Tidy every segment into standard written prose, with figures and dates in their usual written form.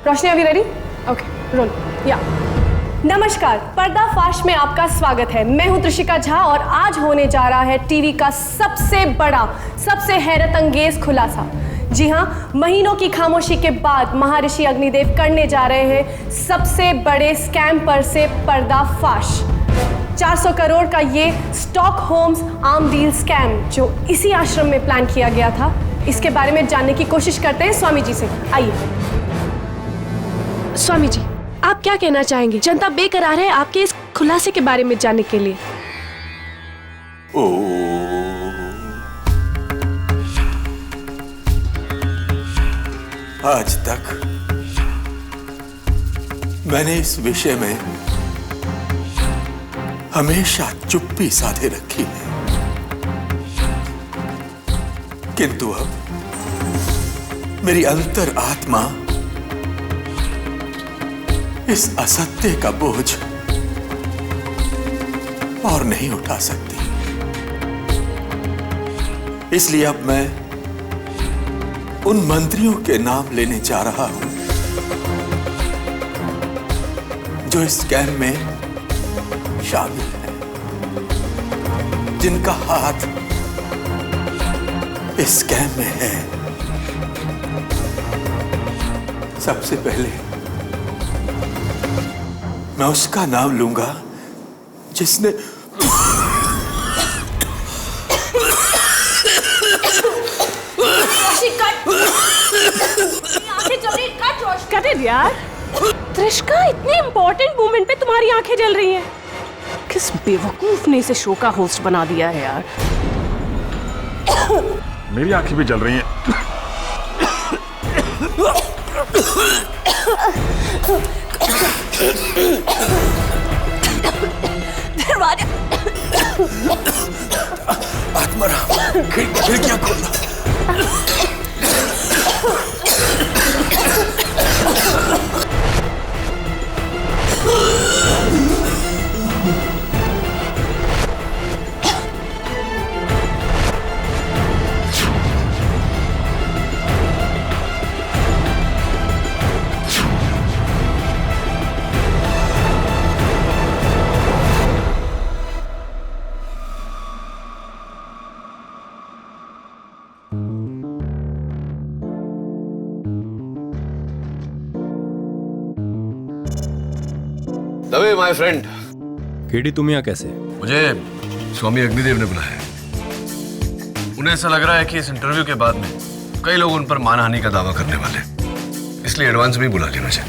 रोशनी अभी ready? Okay role या। नमस्कार, पर्दाफाश में आपका स्वागत है। मैं हूं त्रिशिका झा और आज होने जा रहा है टीवी का सबसे बड़ा, सबसे हैरत अंगेज खुलासा। जी हाँ, महीनों की खामोशी के बाद महर्षि अग्निदेव करने जा रहे हैं सबसे बड़े स्कैम पर से पर्दाफाश। 400 करोड़ का ये स्टॉकहोम्स आर्म डील स्कैम जो इसी आश्रम में प्लान किया गया था, इसके बारे में जानने की कोशिश करते हैं स्वामी जी से। आइए स्वामी जी, आप क्या कहना चाहेंगे? जनता बेकरार है आपके इस खुलासे के बारे में जानने के लिए। आज तक मैंने इस विषय में हमेशा चुप्पी साधे रखी है, किंतु अब मेरी अंतर आत्मा इस असत्य का बोझ और नहीं उठा सकती। इसलिए अब मैं उन मंत्रियों के नाम लेने जा रहा हूं जो इस स्कैम में शामिल है, जिनका हाथ इस स्कैम में है। सबसे पहले मैं उसका नाम लूंगा जिसने कट इट यार। त्रिशिका, इतने इंपॉर्टेंट मोमेंट पे तुम्हारी आंखें जल रही हैं। किस बेवकूफ ने इसे शो का होस्ट बना दिया है यार। मेरी आंखें भी जल रही हैं। दरवाजा आत्माराम, खिड़कियां खोलना। Dave my friend. केडी, तुम यहाँ कैसे? मुझे स्वामी अग्निदेव ने बुलाया है। उन्हें ऐसा लग रहा है कि इस इंटरव्यू के बाद में कई लोग उन पर मानहानि का दावा करने वाले, इसलिए एडवांस में बुला लिया मुझे।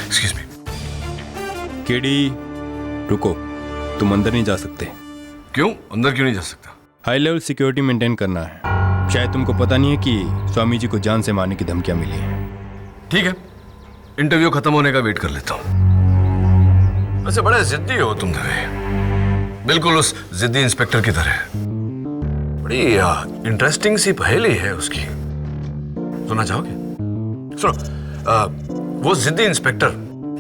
Excuse me. केडी रुको, तुम अंदर नहीं जा सकते। क्यों? अंदर क्यों नहीं जा सकता? हाई लेवल सिक्योरिटी मेंटेन करना है। शायद तुमको पता नहीं है कि स्वामी जी को जान से मारने की धमकियां मिली हैं। ठीक है, इंटरव्यू खत्म होने का वेट कर लेता हूं। वैसे बड़े जिद्दी हो तुम दवे, बिल्कुल उस जिद्दी इंस्पेक्टर की तरह। बड़ी इंटरेस्टिंग सी पहेली है उसकी, सुनना चाहोगे? सुनो। वो जिद्दी इंस्पेक्टर,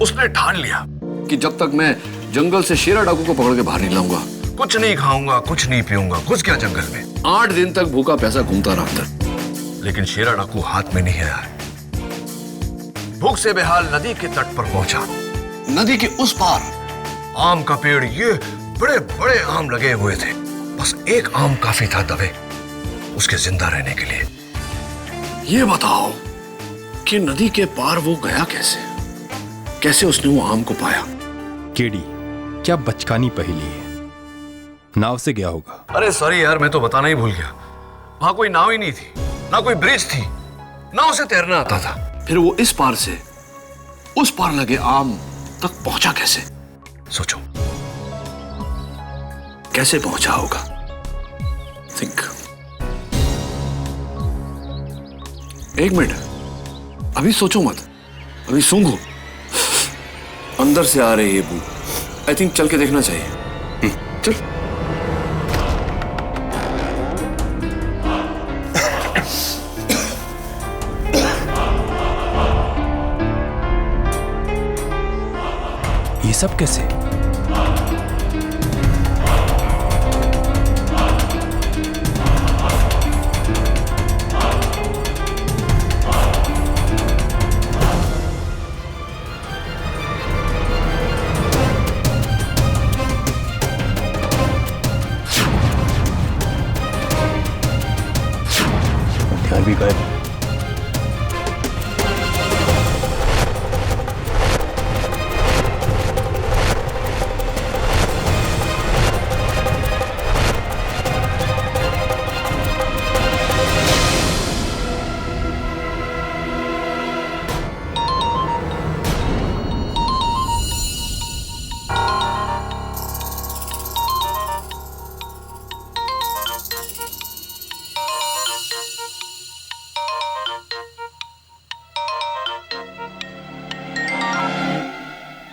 उसने ठान लिया कि जब तक मैं जंगल से शेरा डाकू को पकड़ के बाहर नहीं लाऊंगा, कुछ नहीं खाऊंगा, कुछ नहीं पीऊंगा। कुछ क्या, जंगल में 8 दिन तक भूखा प्यासा घूमता रहा अंदर, लेकिन शेरा डाकू हाथ में नहीं आया। भूख से बेहाल नदी के तट पर पहुंचा। नदी के उस पार आम का पेड़, ये बड़े बड़े आम लगे हुए थे। बस एक आम काफी था दबे उसके जिंदा रहने के लिए। ये बताओ कि नदी के पार वो गया कैसे? कैसे उसने वो आम को पाया? केडी, क्या बचकानी पहेली है। नाव से गया होगा। अरे सॉरी यार, मैं तो बताना ही भूल गया। वहां कोई नाव ही नहीं थी, ना कोई ब्रिज थी, नाव से तैरना आता था। फिर वो इस पार से उस पार लगे आम तक पहुंचा कैसे? सोचो, कैसे पहुंचा होगा? थिंक। एक मिनट, अभी सोचो मत, अभी सूंघो। अंदर से आ रही है बू। आई थिंक चल के देखना चाहिए। चल। ये सब कैसे? हथियार भी गायब है।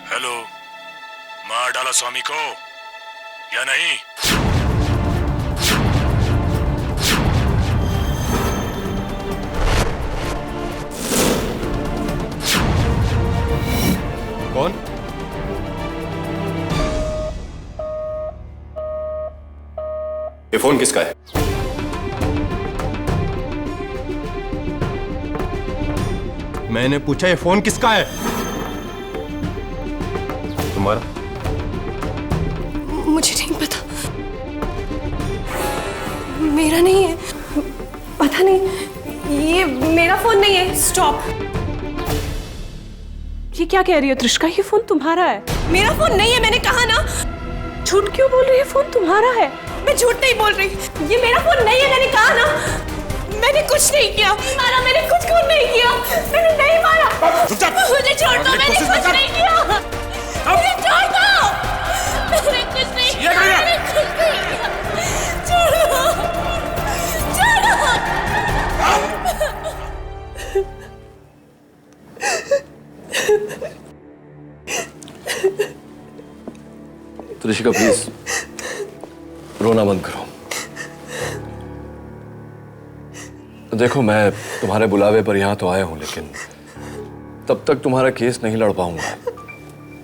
हेलो, मार डाला स्वामी को या नहीं? कौन? ये फोन किसका है? मैंने पूछा ये फोन किसका है? तुम्हारा? मुझे नहीं पता, मेरा नहीं है, पता नहीं, ये मेरा फोन नहीं है। स्टॉप। ये क्या कह रही हो त्रिशका? ये फोन तुम्हारा है। मेरा फोन नहीं है, मैंने कहा ना। झूठ क्यों बोल रही है? फोन तुम्हारा है। मैं झूठ नहीं बोल रही, ये मेरा फोन नहीं है, मैंने कहा ना। मैंने कुछ नहीं किया, मारा, मैंने कुछ नहीं किया, मैंने नहीं मारा। मुझे छोड़ दो, मैंने कुछ नहीं किया, मुझे छोड़ दो, मैंने कुछ नहीं किया, मैंने कुछ नहीं किया, छोड़ो, छोड़ो। त्रिशिका प्लीज रोना बंद करो। देखो, मैं तुम्हारे बुलावे पर यहां तो आया हूं, लेकिन तब तक तुम्हारा केस नहीं लड़ पाऊंगा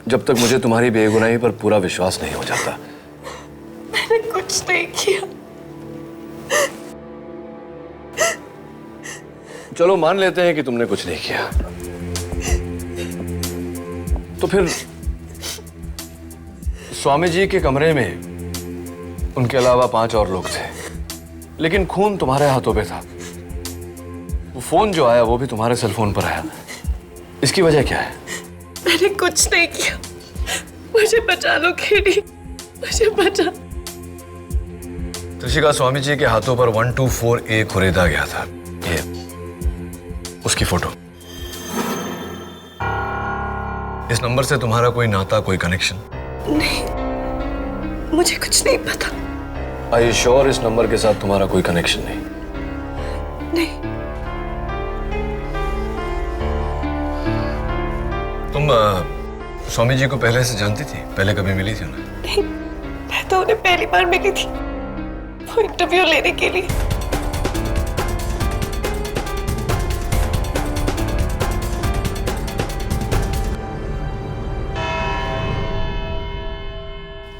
जब तक मुझे तुम्हारी बेगुनाही पर पूरा विश्वास नहीं हो जाता। मैंने कुछ नहीं किया। चलो मान लेते हैं कि तुमने कुछ नहीं किया, तो फिर स्वामी जी के कमरे में उनके अलावा 5 और लोग थे, लेकिन खून तुम्हारे हाथों पे था। वो फोन जो आया वो भी तुम्हारे सेल फोन पर आया। इसकी वजह क्या है? मैंने कुछ नहीं किया, मुझे बचा लो केडी, मुझे बचा। त्रिशिका, स्वामी जी के हाथों पर 124A खुरेदा गया था। ये उसकी फोटो। इस नंबर से तुम्हारा कोई नाता, कोई कनेक्शन? नहीं, मुझे कुछ नहीं पता। Are you sure इस नंबर के साथ तुम्हारा कोई कनेक्शन नहीं? नहीं। तुम स्वामी जी को पहले से जानती थी? पहले कभी मिली थी उन्हें? नहीं, मैं तो उन्हें पहली बार मिली थी, वो इंटरव्यू लेने के लिए।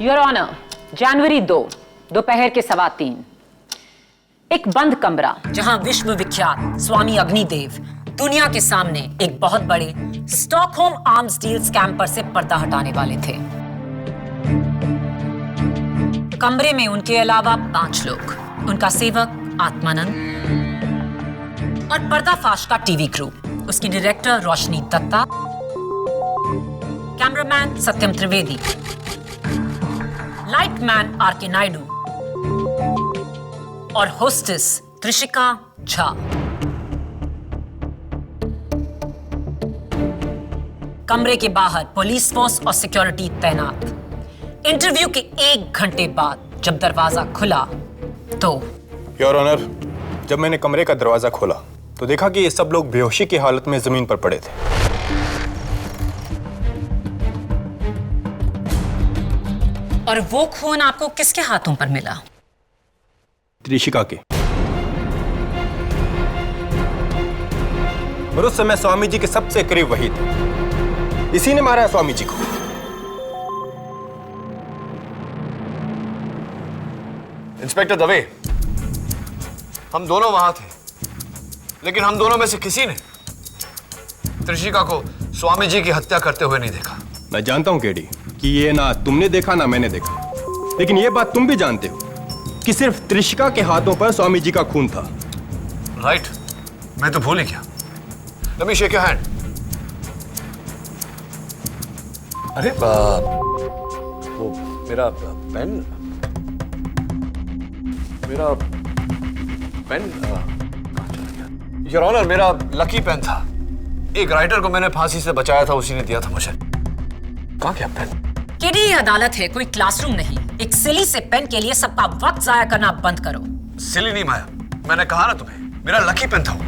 योर ऑनर, जनवरी 2 दोपहर के 3:15 एक बंद कमरा जहां विश्व विख्यात स्वामी अग्निदेव दुनिया के सामने एक बहुत बड़े स्टॉकहोम आर्म्स डील स्कैम पर से पर्दा हटाने वाले थे। कमरे में उनके अलावा 5 लोग, उनका सेवक आत्मानंद और पर्दाफाश का टीवी क्रू, उसकी डायरेक्टर रोशनी दत्ता, कैमरामैन सत्यम त्रिवेदी, लाइटमैन आर.के. नायडू और होस्टेस त्रिशिका झा। कमरे के बाहर पुलिस फोर्स और सिक्योरिटी तैनात। इंटरव्यू के 1 घंटे बाद जब दरवाजा खुला तो योर ऑनर, जब मैंने कमरे का दरवाजा खोला तो देखा कि ये सब लोग बेहोशी की हालत में जमीन पर पड़े थे। और वो खून आपको किसके हाथों पर मिला? त्रिशिका के। और उस समय स्वामी जी के सबसे करीब वही थे, इसी ने मारा है स्वामी जी को। इंस्पेक्टर दवे, हम दोनों वहां थे, लेकिन हम दोनों में से किसी ने त्रिशिका को स्वामी जी की हत्या करते हुए नहीं देखा। मैं जानता हूं केडी कि ये ना तुमने देखा ना मैंने देखा, लेकिन ये बात तुम भी जानते हो कि सिर्फ त्रिशिका के हाथों पर स्वामी जी का खून था। राइट। मैं तो भूल ही गया। Let me shake your hand. अरे वो मेरा पेन योर ऑनर, मेरा लकी पेन था। एक राइटर को मैंने फांसी से बचाया था, उसी ने दिया था मुझे। कहाँ गया पेन? केडी, ये अदालत है, कोई क्लासरूम नहीं। एक सिली से पेन के लिए सबका वक्त जाया करना बंद करो। सिली नहीं माया, मैंने कहा ना तुम्हें, मेरा लकी पेन था वो।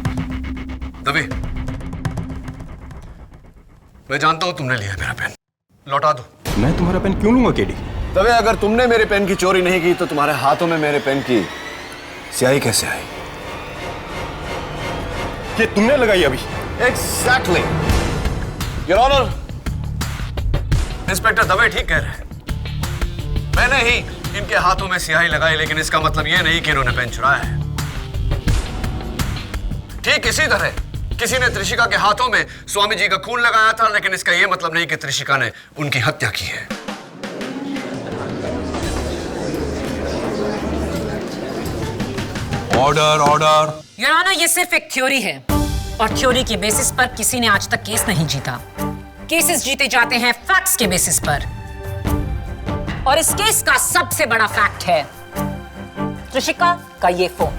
दबे, मैं जानता हूं तुमने लिया मेरा पेन, लौटा दो। मैं तुम्हारा पेन क्यों लूंगा केडी? दबे, अगर तुमने मेरे पेन की चोरी नहीं की तो तुम्हारे हाथों में मेरे पेन की स्याही कैसे आई? ये तुमने लगाई अभी? एग्जैक्टली योर ऑनर, इंस्पेक्टर दबे ठीक कह रहे हैं। मैंने ही इनके हाथों में स्याही लगाई, लेकिन इसका मतलब यह नहीं कि इन्होंने पेन चुराया है। ठीक इसी तरह किसी ने त्रिशिका के हाथों में स्वामी जी का खून लगाया था, लेकिन इसका यह मतलब नहीं कि त्रिशिका ने उनकी हत्या की है। Order order. योर ऑनर, ये सिर्फ एक थ्योरी है और थ्योरी के बेसिस पर किसी ने आज तक केस नहीं जीता। केसेस जीते जाते हैं फैक्ट्स के बेसिस पर, और इस केस का सबसे बड़ा फैक्ट है त्रिशिका का ये फोन।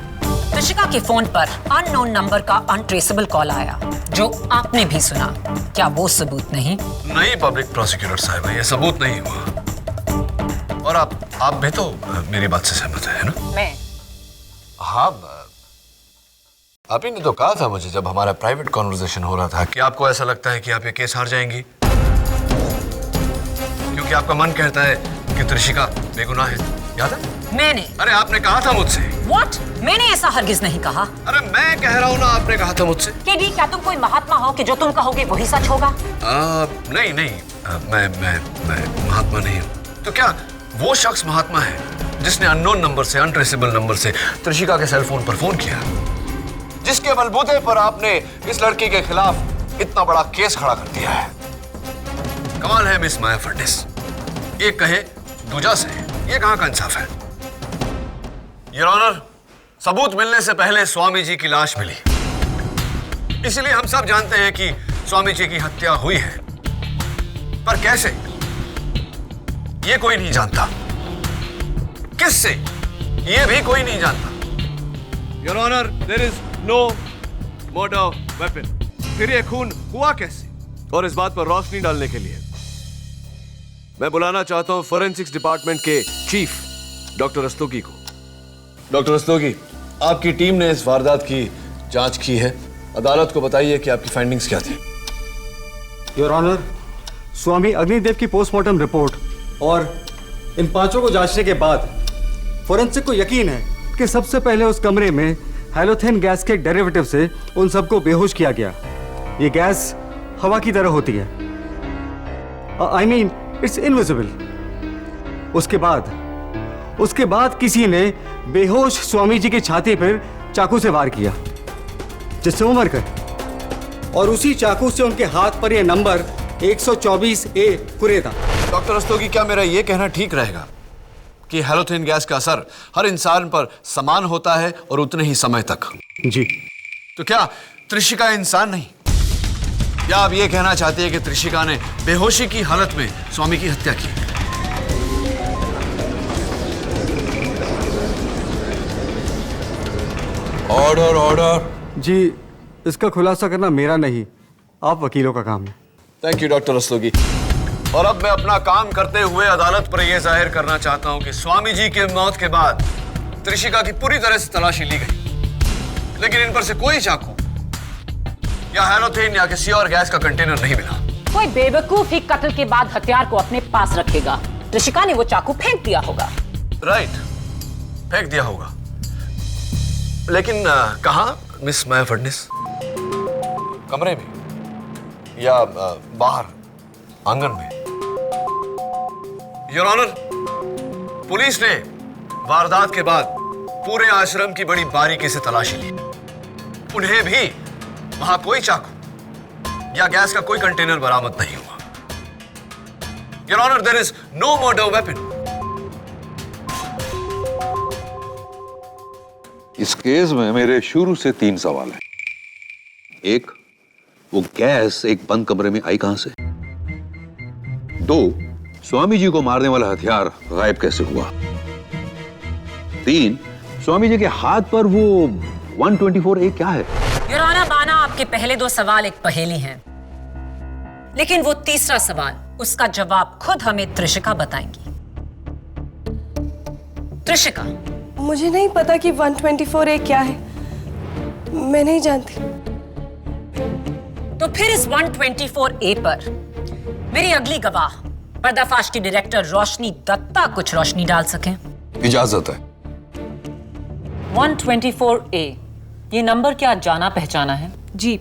त्रिशिका के फोन पर अननोन नंबर का अनट्रेसेबल कॉल आया, जो आपने भी सुना। क्या वो सबूत नहीं? नहीं पब्लिक प्रोसिक्यूटर साहब, ये सबूत नहीं हुआ। और आप भी तो मेरी बात से सहमत है ना? मैं? हाँ, आप ही ने तो कहा था मुझे जब हमारा प्राइवेट कॉन्वर्सेशन हो रहा था कि आपको ऐसा लगता है कि आप ये केस हार जाएंगी, क्योंकि आपका मन कहता है कि त्रिशिका बेगुनाह है। याद है? मैंने? अरे आपने कहा था मुझसे। What? मैंने ऐसा हरगिज नहीं कहा। अरे मैं कह रहा हूँ ना, आपने कहा था मुझसे। केडी, क्या तुम कोई महात्मा हो कि जो तुम कहोगे वही सच होगा? नहीं नहीं, मैं महात्मा नहीं हूँ। तो क्या वो शख्स महात्मा है जिसने अननोन नंबर से, अनट्रेसेबल नंबर से त्रिशिका के सेल फोन पर फोन किया, जिसके बलबूते पर आपने इस लड़की के खिलाफ इतना बड़ा केस खड़ा कर दिया है? कमाल है मिस माया फर्नेस, एक कहे दूजा से, ये कहां का इंसाफ है? योर ऑनर, सबूत मिलने से पहले स्वामी जी की लाश मिली, इसलिए हम सब जानते हैं कि स्वामी जी की हत्या हुई है। पर कैसे, ये कोई नहीं जानता। किससे, ये भी कोई नहीं जानता। Your honour, there is no murder weapon. फिर ये खून हुआ कैसे? और इस बात पर रोशनी डालने के लिए मैं बुलाना चाहता हूं फोरेंसिक्स डिपार्टमेंट के चीफ डॉक्टर रस्तोगी को। डॉक्टर रस्तोगी, आपकी टीम ने इस वारदात की जांच की है, अदालत को बताइए कि आपकी फाइंडिंग्स क्या थी। योर ऑनर, स्वामी अग्निदेव की पोस्टमार्टम रिपोर्ट और इन पांचों को जांचने के बाद फोरेंसिक को यकीन है कि सबसे पहले उस कमरे में हैलोथेन गैस के डेरिवेटिव से उन सबको बेहोश किया गया। ये गैस हवा की तरह होती है, आई मीन इट्स इनविजिबल। उसके बाद किसी ने बेहोश स्वामी जी की छाती पर चाकू से वार किया, जिससे वो मर गए। और उसी चाकू से उनके हाथ पर यह नंबर 124A कुरे था। डॉक्टर रस्तोगी, क्या मेरा यह कहना ठीक रहेगा कि हैलोथेन गैस का असर हर इंसान पर समान होता है और उतने ही समय तक? जी। तो क्या त्रिशिका इंसान नहीं? या आप ये कहना चाहते हैं कि त्रिशिका ने बेहोशी की हालत में स्वामी की हत्या की? Order order. जी, इसका खुलासा करना मेरा नहीं, आप वकीलों का काम है। Thank you doctor Rastogi. और अब मैं अपना काम करते हुए अदालत पर यह जाहिर करना चाहता हूं कि स्वामी जी के मौत के बाद त्रिशिका की पूरी तरह से तलाशी ली गई, लेकिन इन पर से कोई चाकू या हैलोथेन या किसी और गैस का कंटेनर नहीं मिला। कोई बेवकूफ ही कत्ल के बाद हथियार को अपने पास रखेगा। त्रिशिका ने वो चाकू फेंक दिया होगा। राइट, फेंक दिया होगा, लेकिन कहां मिस माया फडनिस? कमरे में या बाहर आंगन में? योर ऑनर, पुलिस ने वारदात के बाद पूरे आश्रम की बड़ी बारीकी से तलाशी ली। उन्हें भी वहां कोई चाकू या गैस का कोई कंटेनर बरामद नहीं हुआ। Your honour, there is no murder weapon. इस केस में मेरे शुरू से 3 सवाल हैं। एक, वो गैस एक बंद कमरे में आई कहां से? 2, स्वामी जी को मारने वाला हथियार गायब कैसे हुआ? 3, स्वामी जी के हाथ पर वो 124A क्या है? योर ऑनर, बाना आपके पहले 2 सवाल एक पहेली हैं, लेकिन वो तीसरा सवाल, उसका जवाब खुद हमें त्रिशिका बताएंगी। त्रिशिका, मुझे नहीं पता कि 124A क्या है, मैं नहीं जानती। तो फिर इस 124A पर मेरी अगली गवाह पर्दाफाश की डायरेक्टर रोशनी दत्ता कुछ रोशनी डाल सकें। इजाजत है। 124A, ये नंबर क्या जाना पहचाना है? जी,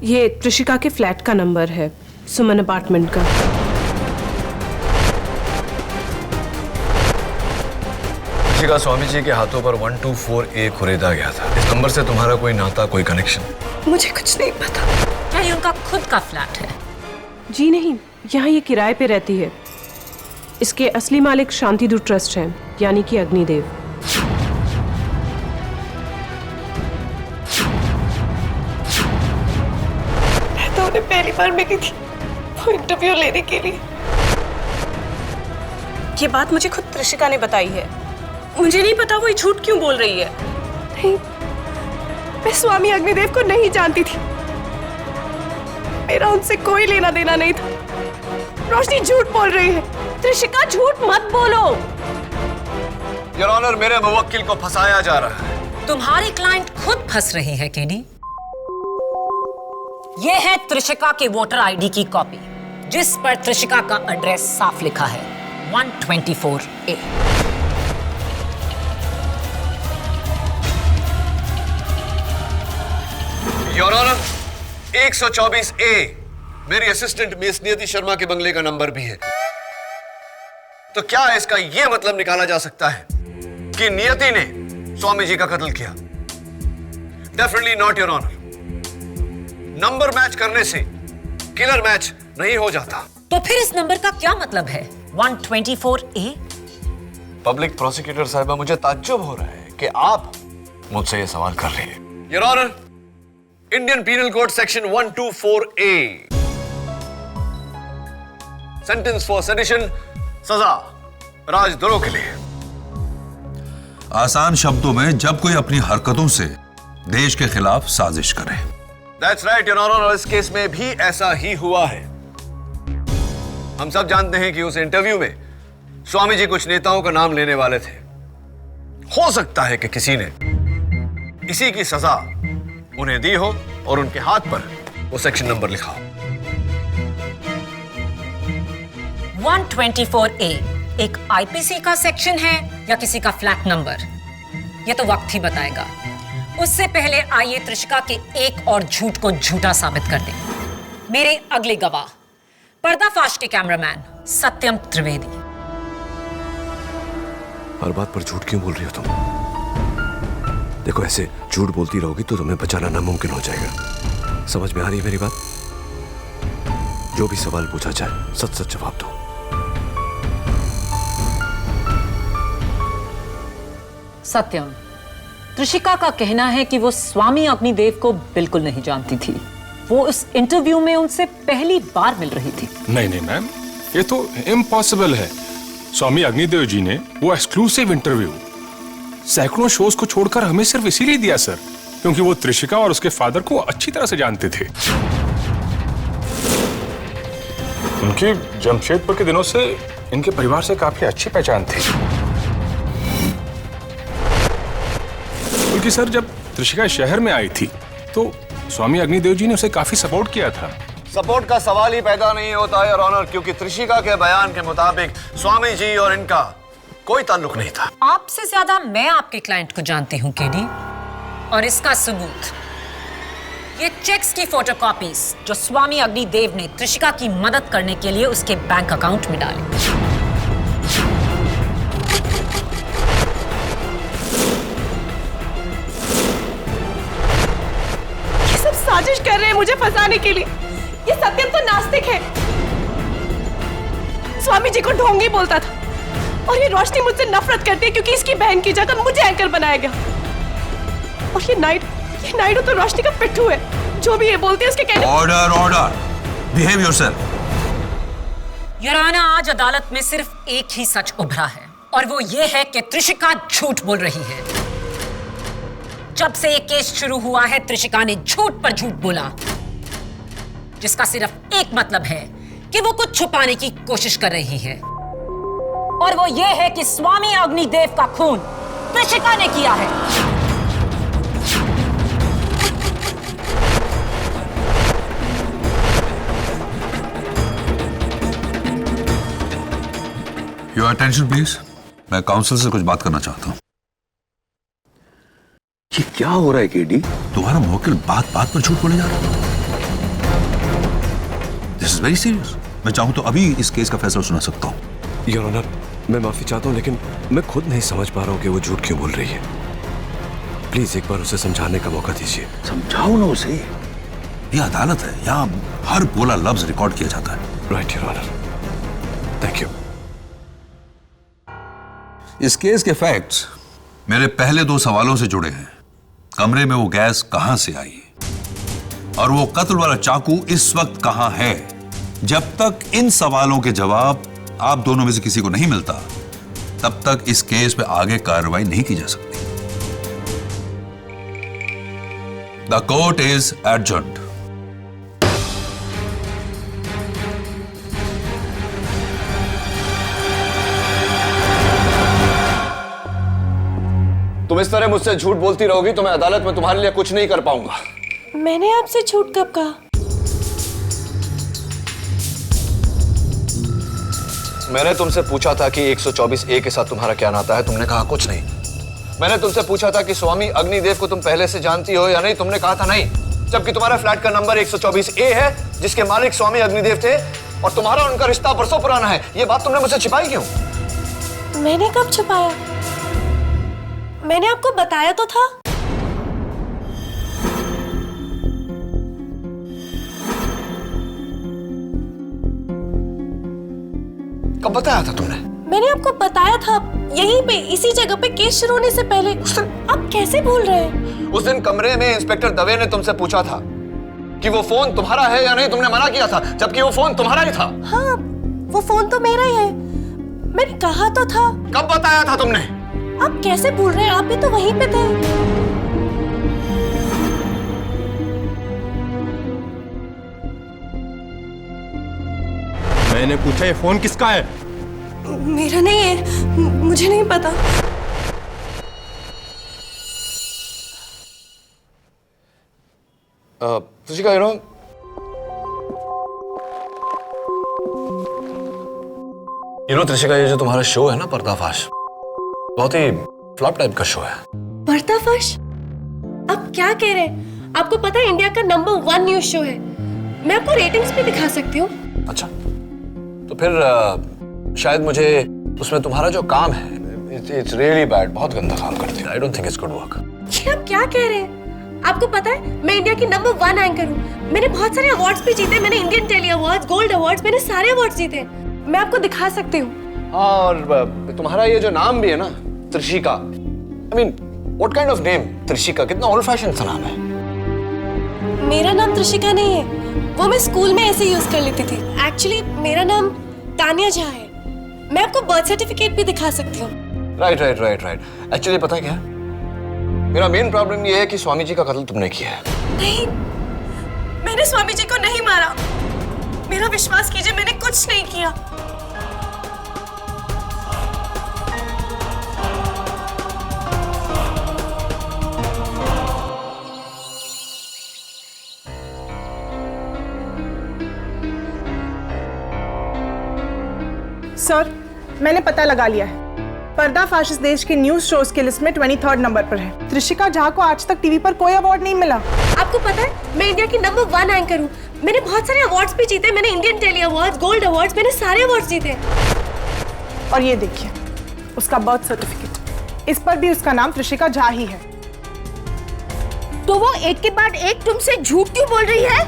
ये त्रिशिका के फ्लैट का नंबर है, सुमन अपार्टमेंट का। त्रिशिका स्वामी जी के हाथों पर 124A खरीदा गया था। इस नंबर से तुम्हारा कोई नाता, कोई कनेक्शन? मुझे कुछ नहीं पता। क्या ये उनका खुद का फ्लैट है? जी नहीं, यहाँ ये किराए पे रहती है। इसके असली मालिक शांतिदूत ट्रस्ट हैं, यानी कि अग्निदेव। मैं तो उन्हें पहली बार मिली थी वो इंटरव्यू लेने के लिए। ये बात मुझे खुद त्रिशिका ने बताई है। मुझे नहीं पता वो ये झूठ क्यों बोल रही है। नहीं, मैं स्वामी अग्निदेव को नहीं जानती थी। मेरा उनसे कोई लेना देना नहीं था। रोशनी झूठ बोल रही है। त्रिशिका, झूठ मत बोलो। योर ऑनर, मेरे मुवक्किल को फंसाया जा रहा है। तुम्हारी क्लाइंट खुद फंस रही है केडी। ये है त्रिशिका के वोटर आईडी की कॉपी, जिस पर त्रिशिका का एड्रेस साफ लिखा है, 124A। योर ऑनर, 124A मेरी असिस्टेंट मिस नियति शर्मा के बंगले का नंबर भी है। तो क्या इसका यह मतलब निकाला जा सकता है कि नियति ने स्वामी जी का कत्ल किया? Definitely not your honour. Number match करने से किलर मैच नहीं हो जाता। तो फिर इस नंबर का क्या मतलब है, 124A? पब्लिक प्रोसिक्यूटर साहिबा, मुझे ताज्जुब हो रहा है कि आप मुझसे यह सवाल कर रहे हैं। Your honour, Indian penal code section 124A, sentence for sedition, सजा राजद्रोह के लिए। आसान शब्दों में, जब कोई अपनी हरकतों से देश के खिलाफ साजिश करे। That's right, Your Honor, और इस केस में भी ऐसा ही हुआ है। हम सब जानते हैं कि उस इंटरव्यू में स्वामी जी कुछ नेताओं का नाम लेने वाले थे। हो सकता है कि किसी ने इसी की सजा उन्हें दी हो और उनके हाथ पर वो सेक्शन नंबर लिखा हो। 124A एक आईपीसी का सेक्शन है या किसी का फ्लैट नंबर, ये तो वक्त ही बताएगा। उससे पहले आइए त्रिशिका के एक और झूठ को झूठा साबित कर दें। मेरे अगले गवाह पर्दाफाश के कैमरामैन सत्यम त्रिवेदी। हर बात पर झूठ क्यों बोल रही हो तुम? देखो, ऐसे झूठ बोलती रहोगी तो तुम्हें बचाना नामुमकिन हो जाएगा। समझ में आ रही है मेरी बात? जो भी सवाल पूछा जाए सच सच जवाब दो। सत्यम, त्रिशिका का कहना है कि वो स्वामी अग्निदेव को बिल्कुल नहीं जानती थी। वो इस इंटरव्यू में उनसे पहली बार मिल रही थी। नहीं नहीं मैम, ये तो इम्पॉसिबल है। स्वामी अग्निदेव जी ने वो एक्सक्लूसिव इंटरव्यू सैकड़ों शोज को छोड़कर हमें सिर्फ इसीलिए दिया सर, क्योंकि वो त्रिशिका और उसके फादर को अच्छी तरह से जानते थे। उनकी जमशेदपुर के दिनों से इनके परिवार से काफी अच्छी पहचान थी। बल्कि सर, जब त्रिशिका शहर में आई थी तो स्वामी अग्निदेव जी ने उसे काफी सपोर्ट किया था। सपोर्ट का सवाल ही पैदा नहीं होता है, ऑनर, क्योंकि त्रिशिका के बयान के मुताबिक स्वामी जी और इनका कोई ताल्लुक नहीं था। आपसे ज्यादा मैं आपके क्लाइंट को जानती हूं केडी, और इसका सबूत ये चेक्स की फोटोकॉपीज जो स्वामी अग्निदेव ने त्रिशिका की मदद करने के लिए उसके बैंक अकाउंट में डाली। ये सब साजिश कर रहे हैं मुझे फंसाने के लिए। ये सत्यम तो नास्तिक है, स्वामी जी को ढोंगी बोलता था, और ये रोशनी मुझसे नफरत करती है क्योंकि इसकी बहन की जगह मुझे एंकर बनाया गया। और ये नाइडू तो रोशनी का पिट्ठू है। जो भी ये बोलते हैं उसके कहने। Order order, behave yourself. युराना, आज अदालत में सिर्फ एक ही सच उभरा है और वो ये है कि त्रिशिका झूठ बोल रही है। जब से ये केस शुरू हुआ है त्रिशिका ने झूठ पर झूठ बोला, जिसका सिर्फ एक मतलब है कि वो कुछ छुपाने की कोशिश कर रही है, और वो ये है कि स्वामी अग्निदेव का खून त्रिशिका ने किया है। योर अटेंशन प्लीज, मैं काउंसिल से कुछ बात करना चाहता हूं। ये क्या हो रहा है केडी? तुम्हारा मुवक्किल बात बात पर झूठ बोले जा रहा है। This is very serious. मैं चाहूं तो अभी इस केस का फैसला सुना सकता हूं। योर ऑनर, मैं माफी चाहता हूं, लेकिन मैं खुद नहीं समझ पा रहा हूं कि वो झूठ क्यों बोल रही है। प्लीज एक बार उसे समझाने का मौका दीजिए। समझाओ ना उसे। ये अदालत है, यहाँ हर बोला लफ्ज रिकॉर्ड किया जाता है। Right your honour, thank you. इस केस के फैक्ट्स मेरे पहले 2 सवालों से जुड़े हैं। कमरे में वो गैस कहां से आई और वो कत्ल वाला चाकू इस वक्त कहां है। जब तक इन सवालों के जवाब आप दोनों में से किसी को नहीं मिलता, तब तक इस केस पे आगे कार्रवाई नहीं की जा सकती। The court is adjourned. तुम इस तरह मुझसे झूठ बोलती रहोगी तो मैं अदालत में तुम्हारे लिए कुछ नहीं कर पाऊंगा। मैंने आपसे झूठ कब कहा? मैंने तुमसे पूछा था कि 124A के साथ तुम्हारा क्या नाता है, तुमने कहा कुछ नहीं। मैंने तुमसे पूछा था कि स्वामी अग्निदेव को तुम पहले से जानती हो या नहीं, तुमने कहा था नहीं। जबकि तुम्हारा फ्लैट का नंबर 124A है, जिसके मालिक स्वामी अग्निदेव थे, और तुम्हारा उनका रिश्ता बरसों पुराना है। ये बात तुमने मुझसे छिपाई क्यों? मैंने कब छुपाया? मैंने आपको बताया तो था। कब बताया था तुमने? मैंने आपको बताया था, यहीं पे इसी जगह पे केस शुरू होने से पहले। आप कैसे भूल रहे हैं? उस दिन कमरे में इंस्पेक्टर दवे ने तुमसे पूछा था कि वो फोन तुम्हारा है या नहीं, तुमने मना किया था, जबकि वो फोन तुम्हारा ही था। हाँ, वो फोन तो मेरा ही है। मैंने कहा तो था। कब बताया था तुमने? आप कैसे भूल रहे हैं? आप भी तो वहीं पे थे। मैंने पूछा ये फोन किसका है? मेरा नहीं है, मुझे नहीं पता। त्रिशिका, त्रिशिका, ये जो तुम्हारा शो है ना पर्दाफाश, बहुत ही फ्लॉप टाइप का शो है। पर्दाफाश? आप क्या कह रहे हैं? आपको पता है इंडिया का नंबर 1 न्यूज शो है। मैं आपको रेटिंग्स भी दिखा सकती हूँ। अच्छा, तो फिर शायद मुझे उसमें तुम्हारा जो काम है, इट्स रियली बैड, बहुत गंदा काम करती है। I don't think it's good work. ये आप क्या कह रहे हैं? आपको पता है मैं इंडिया की नंबर 1 एंकर हूँ। मैंने बहुत सारे अवार्ड्स भी जीते। मैंने Indian Telly Awards, Gold Awards, मैंने सारे अवार्ड्स जीते। मैं आपको दिखा सकती हूँ। और तुम्हारा ये जो नाम भी है ना, Trishika, I mean what kind of name? Trishika कितना ओल्ड फैशन सा नाम है। मेरा नाम त्रिशिका नहीं है, वो मैं स्कूल में ऐसे यूज कर लेती थी। एक्चुअली मेरा नाम तानिया झा है। मैं आपको बर्थ सर्टिफिकेट भी दिखा सकती हूँ। राइट। एक्चुअली पता है क्या, मेरा मेन प्रॉब्लम ये है कि स्वामी जी का कत्ल तुमने किया है। नहीं, मैंने स्वामी जी को नहीं मारा। मेरा विश्वास कीजिए, मैंने कुछ नहीं किया। सर, मैंने पता लगा लिया है। पर्दाफाश इस देश के न्यूज शोज की लिस्ट में 23rd नंबर पर है। त्रिशिका झा को आज तक टीवी पर कोई अवार्ड नहीं मिला। आपको पता है मैं इंडिया की नंबर 1 एंकर हूँ। मैंने बहुत सारे अवार्ड्स भी जीते। मैंने Indian Telly Awards, Gold Awards, मैंने सारे अवार्ड्स जीते। और ये देखिए उसका बर्थ सर्टिफिकेट, इस पर भी उसका नाम त्रिशिका झा ही है। तो वो एक के बाद एक तुमसे झूठ क्यों बोल रही है?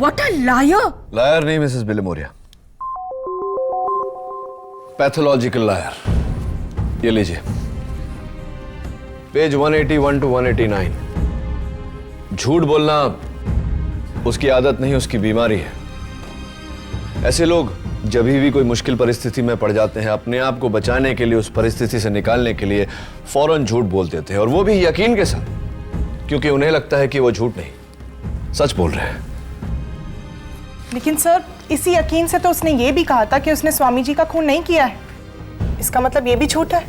What a liar! लायर नहीं मिसेस बिलेमोरिया, पैथोलॉजिकल लायर। ये लीजिए, पेज 181 to 189। झूठ बोलना उसकी आदत नहीं, उसकी बीमारी है। ऐसे लोग जब भी कोई मुश्किल परिस्थिति में पड़ जाते हैं, अपने आप को बचाने के लिए, उस परिस्थिति से निकालने के लिए फौरन झूठ बोल देते हैं, और वो भी यकीन के साथ, क्योंकि उन्हें लगता है कि वो झूठ नहीं सच बोल रहे हैं। लेकिन सर, इसी यकीन से तो उसने ये भी कहा था कि उसने स्वामी जी का खून नहीं किया है। इसका मतलब ये भी झूठ है।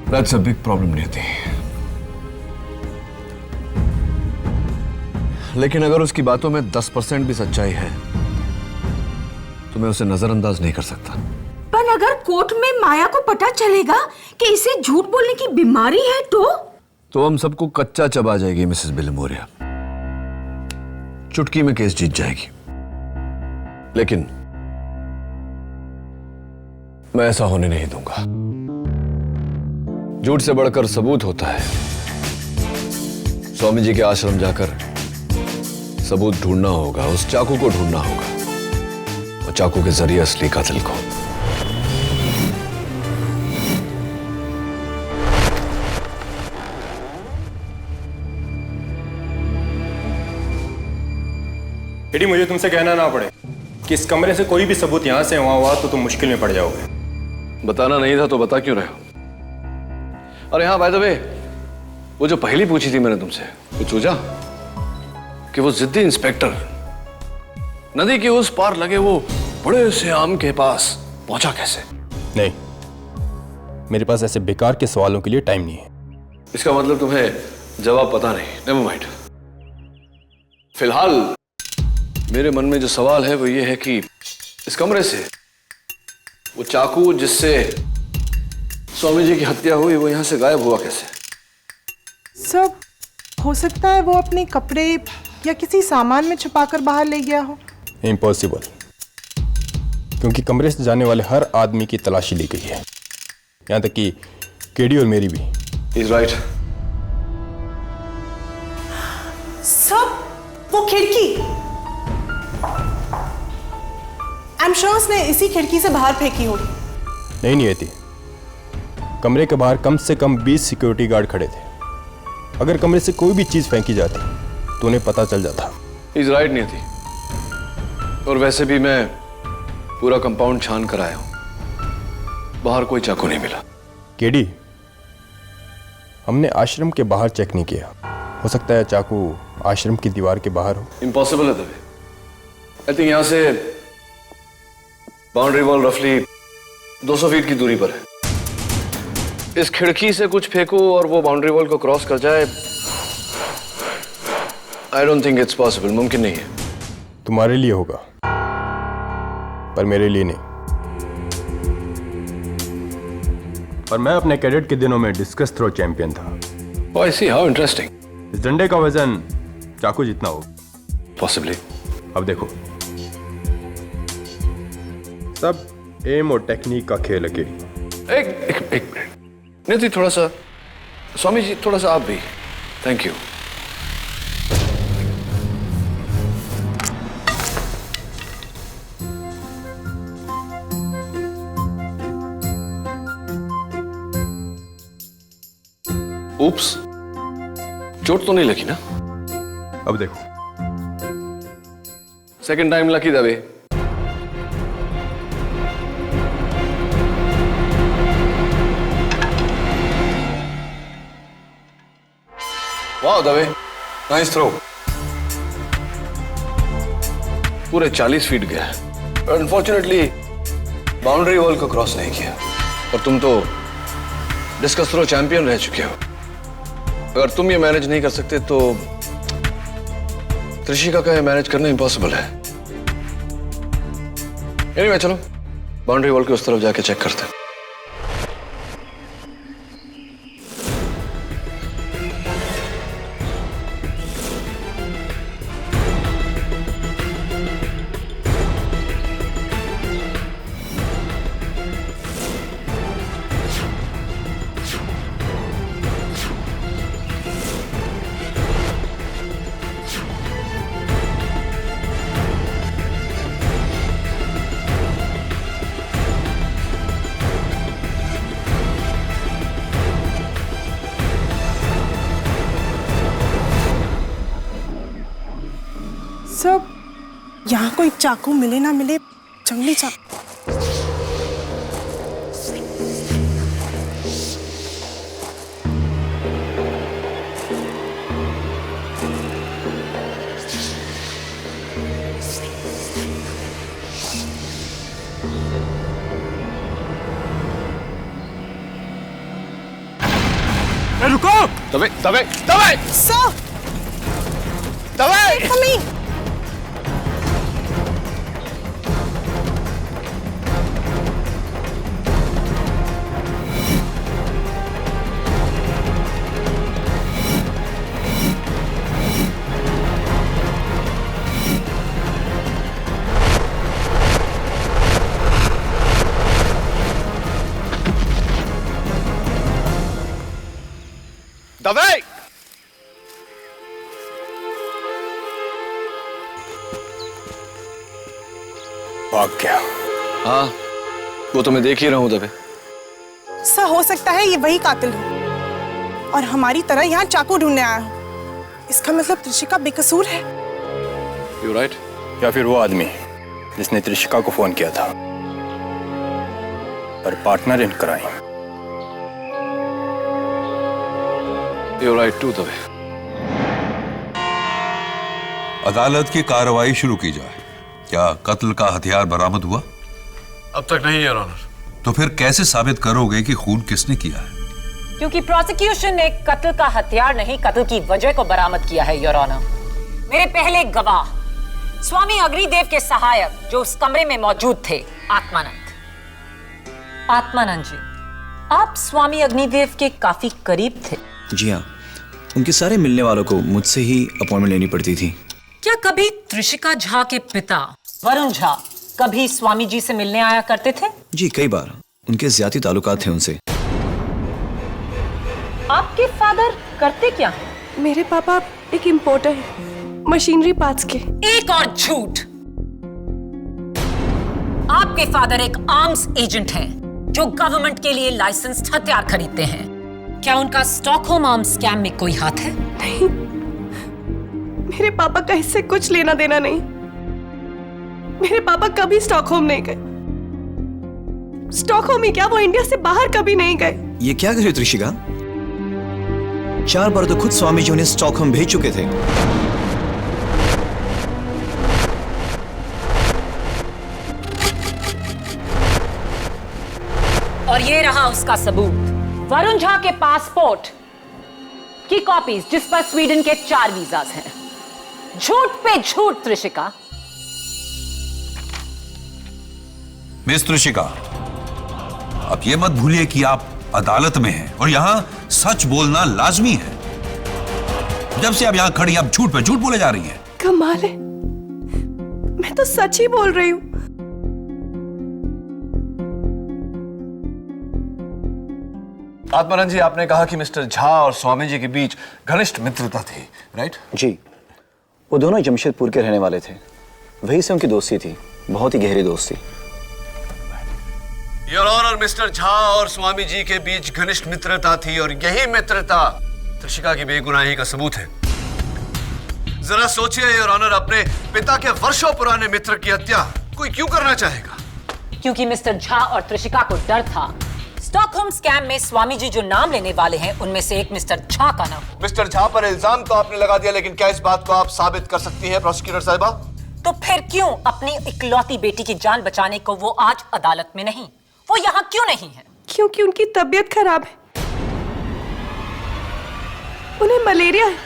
That's a big problem, नियति। लेकिन अगर उसकी बातों में 10% भी सच्चाई है तो मैं उसे नजरअंदाज नहीं कर सकता। पर अगर कोर्ट में माया को पता चलेगा कि इसे झूठ बोलने की बीमारी है तो हम सबको कच्चा चबा जाएगी मिसेस बिलमोरिया। चुटकी में केस जीत जाएगी। लेकिन मैं ऐसा होने नहीं दूंगा। झूठ से बढ़कर सबूत होता है। स्वामी जी के आश्रम जाकर सबूत ढूंढना होगा, उस चाकू को ढूंढना होगा, और चाकू के जरिए असली कातिल को। एडी, मुझे तुमसे कहना ना पड़े कि इस कमरे से कोई भी सबूत यहां से वहां हुआ तो तुम मुश्किल में पड़ जाओगे। बताना नहीं था तो बता क्यों रहे हो? और यहां बाय द वे, वो जो पहली पूछी थी मैंने तुमसे, कुछ सूझा कि वो जिद्दी इंस्पेक्टर नदी के उस पार लगे वो बड़े से आम के पास पहुंचा कैसे? नहीं, मेरे पास ऐसे बेकार के सवालों के लिए टाइम नहीं है। इसका मतलब तुम्हें जवाब पता नहीं। Never mind. फिलहाल मेरे मन में जो सवाल है वो ये है कि इस कमरे से वो चाकू जिससे स्वामी जी की हत्या हुई वो यहां से गायब हुआ कैसे? सर, हो सकता है वो अपने कपड़े या किसी सामान में छुपाकर बाहर ले गया हो। इम्पॉसिबल, क्योंकि कमरे से जाने वाले हर आदमी की तलाशी ली गई है, यहां तक कि केडी और मेरी भी। He's right. सर, वो खिड़की, आई एम श्योर उसने इसी खिड़की से बाहर फेंकी होगी। नहीं थी। कमरे के बाहर कम से कम 20 सिक्योरिटी गार्ड खड़े थे। अगर कमरे से कोई भी चीज फेंकी जाती तो उन्हें पता चल जाता। He's right, नहीं थी। और वैसे भी मैं पूरा कंपाउंड छान कर आया हूं, बाहर कोई चाकू नहीं मिला। केडी, हमने आश्रम के बाहर चेक नहीं किया, हो सकता है चाकू आश्रम की दीवार के बाहर हो। इम्पॉसिबल है दबे। आई थिंक यहां से बाउंड्री वॉल रफली 200 फीट की दूरी पर है। इस खिड़की से कुछ फेंको और वो बाउंड्री वॉल को क्रॉस कर जाए, I don't think it's possible. मुमकिन नहीं है। तुम्हारे लिए होगा, पर मेरे लिए नहीं। और मैं अपने कैडेट के दिनों में डिस्कस थ्रो चैंपियन था। Oh, I see, how interesting. इस डंडे का वजन चाकू जितना हो। Possibly. अब देखो, सब एम और टेक्निक का खेल है केडी। एक मिनट। निधि, थोड़ा सा, स्वामी जी थोड़ा सा आप भी। Thank you. Oops. चोट तो नहीं लगी ना? अब देखो, सेकंड टाइम लकी दबे। वाह दबे, नाइस थ्रो। पूरे 40 फीट गया, पर अनफॉर्चुनेटली बाउंड्री वॉल को क्रॉस नहीं किया। और तुम तो डिस्कस थ्रो चैंपियन रह चुके हो। अगर तुम ये मैनेज नहीं कर सकते तो त्रिशिका का ये मैनेज करना इम्पॉसिबल है। एनीवे, चलो बाउंड्री वॉल के उस तरफ जाके चेक करते हैं। सर, यहाँ कोई चाकू मिले ना मिले, जंगली चाकू। रुको! दबे दबे दबे! सर, दबे! कमी। दबे! भाग गया। हाँ, वो तो मैं देख ही रहा हूँ दबे। सर, हो सकता है ये वही कातिल हो और हमारी तरह यहाँ चाकू ढूंढने आया हो। इसका मतलब त्रिशिका बेकसूर है। You're right. या फिर वो आदमी जिसने त्रिशिका को फोन किया था, पर partner in crime. You're right too दबे। अदालत की कार्रवाई शुरू की जाए। क्या कत्ल का हथियार बरामद हुआ? अब तक नहीं, योर ऑनर। तो फिर कैसे साबित करोगे कि खून किसने किया है? क्योंकि प्रोसिक्यूशन ने कत्ल का हथियार नहीं, कत्ल की वजह को बरामद किया है, योर ऑनर। मेरे पहले गवाह स्वामी अग्निदेव के सहायक जो उस कमरे में मौजूद थे, आत्मानंद जी, आप स्वामी अग्निदेव के काफी करीब थे। जी हाँ, उनके सारे मिलने वालों को मुझसे ही अपॉइंटमेंट लेनी पड़ती थी। क्या कभी त्रिशिका झा के पिता वरुण झा कभी स्वामी जी से मिलने आया करते थे? जी, कई बार। उनके ज्यादा ताल्लुकात थे उनसे। आपके फादर करते क्या? मेरे पापा एक इंपोर्टर है, मशीनरी पार्ट्स के। एक और झूठ। आपके फादर एक आर्म्स एजेंट हैं जो गवर्नमेंट के लिए लाइसेंस्ड हथियार खरीदते हैं। क्या उनका स्टॉकहोम आर्म्स स्कैम में कोई हाथ है? नहीं, मेरे पापा का इससे कुछ लेना देना नहीं। मेरे पापा कभी स्टॉकहोम नहीं गए। स्टॉकहोम ही क्या, वो इंडिया से बाहर कभी नहीं गए। ये क्या कर रही हो त्रिशिका? 4 बार तो खुद स्वामी जी उन्हें स्टॉकहोम भेज चुके थे। और ये रहा उसका सबूत, वरुण झा के पासपोर्ट की कॉपीज जिस पर स्वीडन के 4 वीजाज हैं। झूठ पे झूठ त्रिशिका। मिस त्रिशिका, अब ये मत भूलिए कि आप अदालत में हैं और यहां सच बोलना लाजमी है। जब से आप यहां खड़ी आप झूठ पे झूठ बोले जा रही हैं। कमाल है, मैं तो सच ही बोल रही हूँ। आत्मानंद जी, आपने कहा कि मिस्टर झा और स्वामी जी के बीच घनिष्ठ मित्रता थी, राइट? जी, वो दोनों जमशेदपुर के रहने वाले थे। वहीं से उनकी दोस्ती थी, बहुत ही गहरी दोस्ती। योर ऑनर, मिस्टर झा और स्वामी जी के बीच घनिष्ठ मित्रता थी और यही मित्रता त्रिशिका की बेगुनाही का सबूत है। जरा सोचिए योर ऑनर, अपने पिता के वर्षों पुराने मित्र की हत्या कोई क्यों करना चाहेगा? क्योंकि मिस्टर झा और त्रिशिका को डर था स्टॉकहोम स्कैम में स्वामी जी जो नाम लेने वाले हैं उनमें से एक मिस्टर झा का नाम। मिस्टर झा पर इल्जाम तो आपने लगा दिया, लेकिन क्या इस बात को आप साबित कर सकती हैं प्रोसिक्यूटर साहिबा? तो फिर क्यों अपनी इकलौती बेटी की जान बचाने को वो आज अदालत में नहीं, वो यहाँ क्यों नहीं है? क्योंकि उनकी तबीयत खराब है, उन्हें मलेरिया है।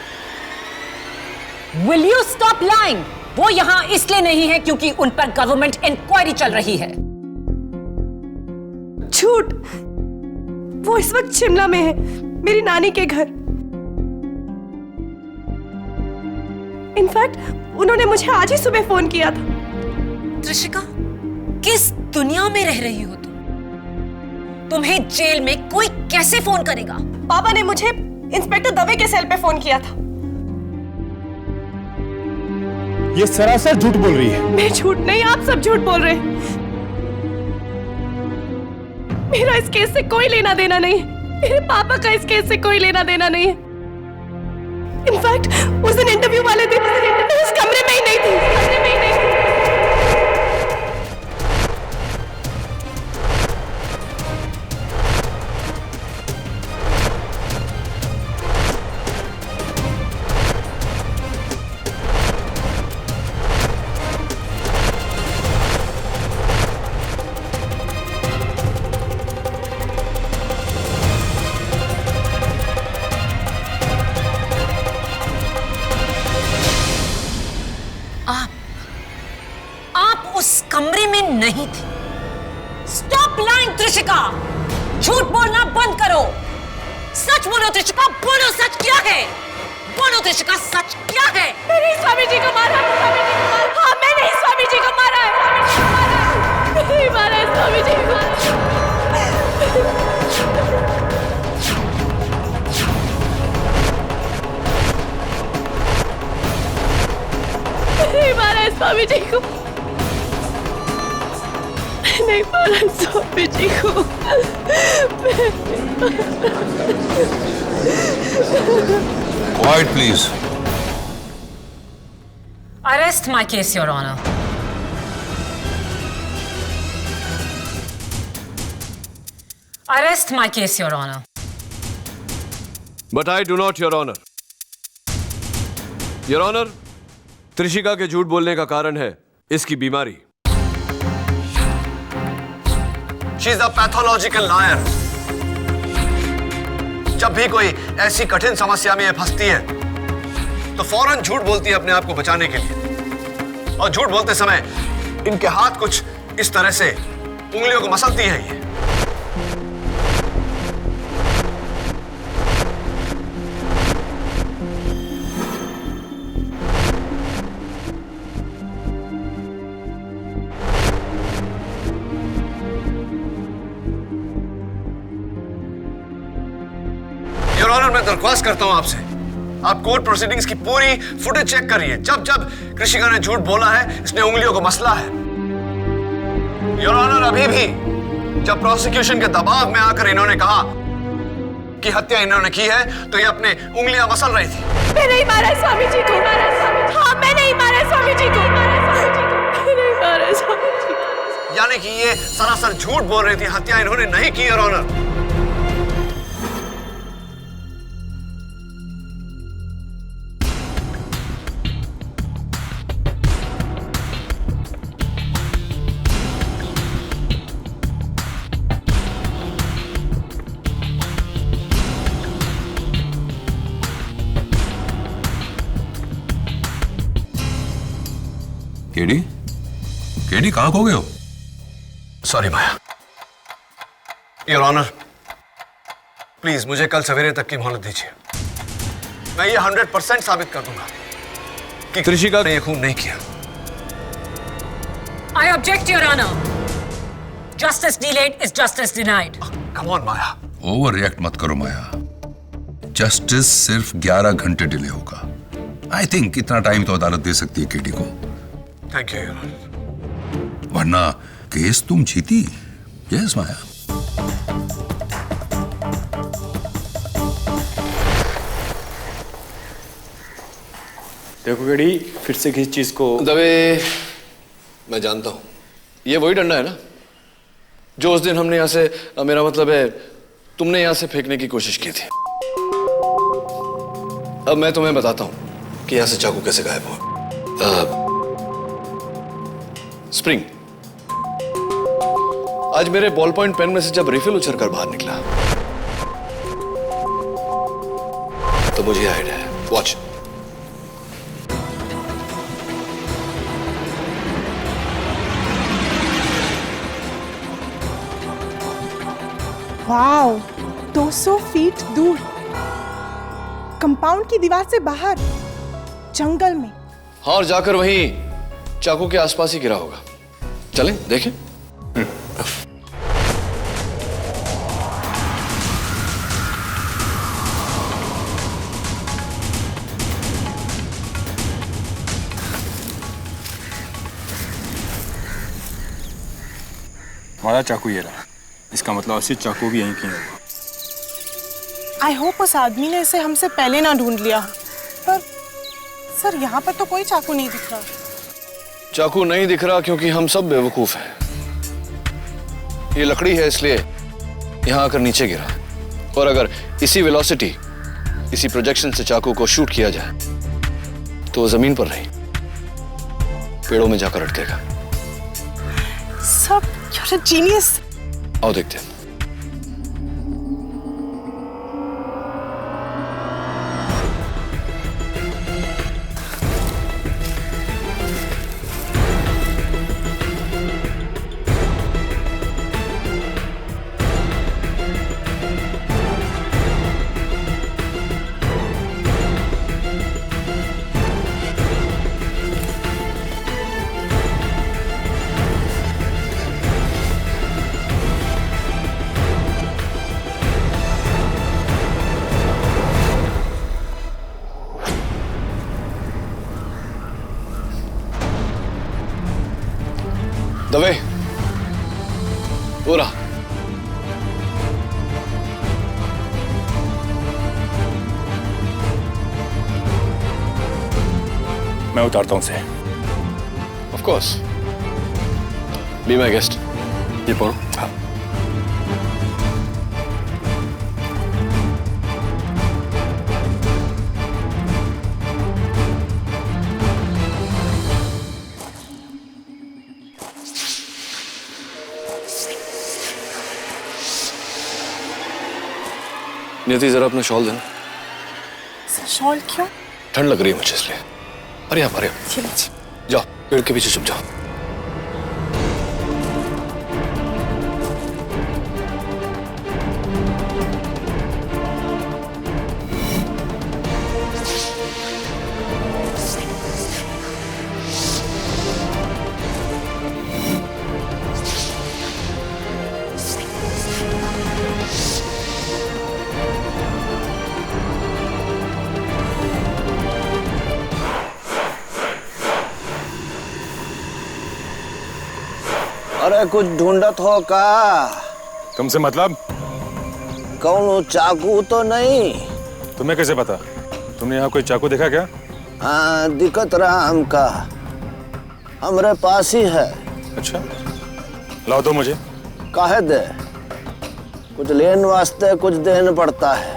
Will you stop lying? वो यहाँ इसलिए नहीं है क्योंकि उन पर गवर्नमेंट इंक्वायरी चल रही है। झूठ, वो इस वक्त शिमला में है, मेरी नानी के घर। इनफैक्ट उन्होंने मुझे आज ही सुबह फोन किया था। त्रिशिका, किस दुनिया में रह रही हो तुम? तुम्हें जेल में कोई कैसे फोन करेगा? पापा ने मुझे इंस्पेक्टर दवे के सेल पे फोन किया था। ये सरासर झूठ बोल रही है। मैं झूठ नहीं, आप सब झूठ बोल रहे हैं। मेरा इस केस से कोई लेना देना नहीं है। मेरे पापा का इस केस से कोई लेना देना नहीं है। इनफैक्ट उस दिन इंटरव्यू वाले दिन उस कमरे में ही नहीं थी। आप उस कमरे में नहीं थे। स्टॉप लाइंग त्रिशिका, झूठ बोलना बंद करो। सच बोलो त्रिशिका, बोलो सच क्या है? बोलो त्रिशिका, सच क्या है? मैंने स्वामी जी को मारा। हाँ, मैंने स्वामी जी को मारा है। नहीं मारा है स्वामी जी को। नहीं मारा है स्वामी जी को। नहीं मारा स्वामी जी को। Quite please. Arrest my case, Your Honor. Arrest my case, Your Honor. But I do not, your honour. Your honour, Trishika के झूठ बोलने का कारण है इसकी बीमारी। She is a pathological liar. जब भी कोई ऐसी कठिन समस्या में फंसती है तो फौरन झूठ बोलती है अपने आप को बचाने के लिए। और झूठ बोलते समय इनके हाथ कुछ इस तरह से उंगलियों को मसलती है ये। योर ऑनर, मैं दरख्वास्त करता हूं आपसे, आप कोर्ट प्रोसीडिंग्स की पूरी फुटेज चेक करिए। जब जब कृषिका ने झूठ बोला है, इसने उंगलियों को मसला है। योर ऑनर, अभी भी जब प्रोसिक्यूशन के दबाव में आकर इन्होंने कहा कि हत्या इन्होंने की है, तो ये अपने उंगलियां मसल रही थी। मैं नहीं मारा स्वामी जी को। हाँ, मैं नहीं मारा स्वामी जी को। मैं नहीं मारा स्वामी जी को। यानी कि ये सरासर झूठ बोल रही थी, हत्या इन्होंने नहीं की। योर ऑनर, केडी, केडी कहां खो गए हो? Sorry Maya. Your honour, please मुझे कल सवेरे तक की मोहलत दीजिए। मैं ये 100% साबित कर दूंगा कि कृषिका ने ये खून नहीं किया। I object, Your Honor. Justice delayed is justice denied. Come on, Maya. Over react मत करो माया। जस्टिस सिर्फ 11 घंटे डिले होगा। आई थिंक इतना टाइम तो अदालत दे सकती है केडी को। Thank you your honour. वरना केस तुम जीती। यस माया। देखो केडी, फिर से किस चीज को दबे, मैं जानता हूं ये वही डंडा है ना जो उस दिन हमने यहां से, मेरा मतलब है तुमने यहां से फेंकने की कोशिश की थी। अब मैं तुम्हें बताता हूं कि यहां से चाकू कैसे गायब हुआ। स्प्रिंग, आज मेरे बॉल पॉइंट पेन में से जब रिफिल उछलकर बाहर निकला तो मुझे आइडिया है। वॉच। वाओ, 200 फीट दूर, कंपाउंड की दीवार से बाहर, जंगल में। हाँ, और जाकर वहीं चाकू के आसपास ही गिरा होगा। चलें देखें। हमारा चाकू ये रहा। इसका मतलब असली चाकू भी यहीं कहीं होगा। आई होप उस आदमी ने इसे हमसे पहले ना ढूंढ लिया। सर यहाँ पर तो कोई चाकू नहीं दिख रहा। चाकू नहीं दिख रहा क्योंकि हम सब बेवकूफ हैं। ये लकड़ी है इसलिए यहां आकर नीचे गिरा, और अगर इसी वेलोसिटी, इसी प्रोजेक्शन से चाकू को शूट किया जाए तो वो जमीन पर नहीं, पेड़ों में जाकर अटकेगा। Sir, you're a genius। आओ देखते हैं। दवे, पूरा मैं उतारता हूं उसे। Of course, be my guest. ये पढ़ो। हाँ। नियति, जरा अपना शॉल देना। शॉल क्यों? ठंड लग रही है मुझे इसलिए। अरे आप, जाओ पेड़ के पीछे छुप जाओ। अरे कुछ ढूंढत हो का? तुमसे मतलब? कौन चाकू तो नहीं? तुम्हें कैसे पता? तुमने यहाँ कोई चाकू देखा क्या? हाँ, दिक्कत रहा हमका, हमरे पास ही है। अच्छा, लाओ दो मुझे। काहे दे? कुछ लेन वास्ते कुछ देना पड़ता है।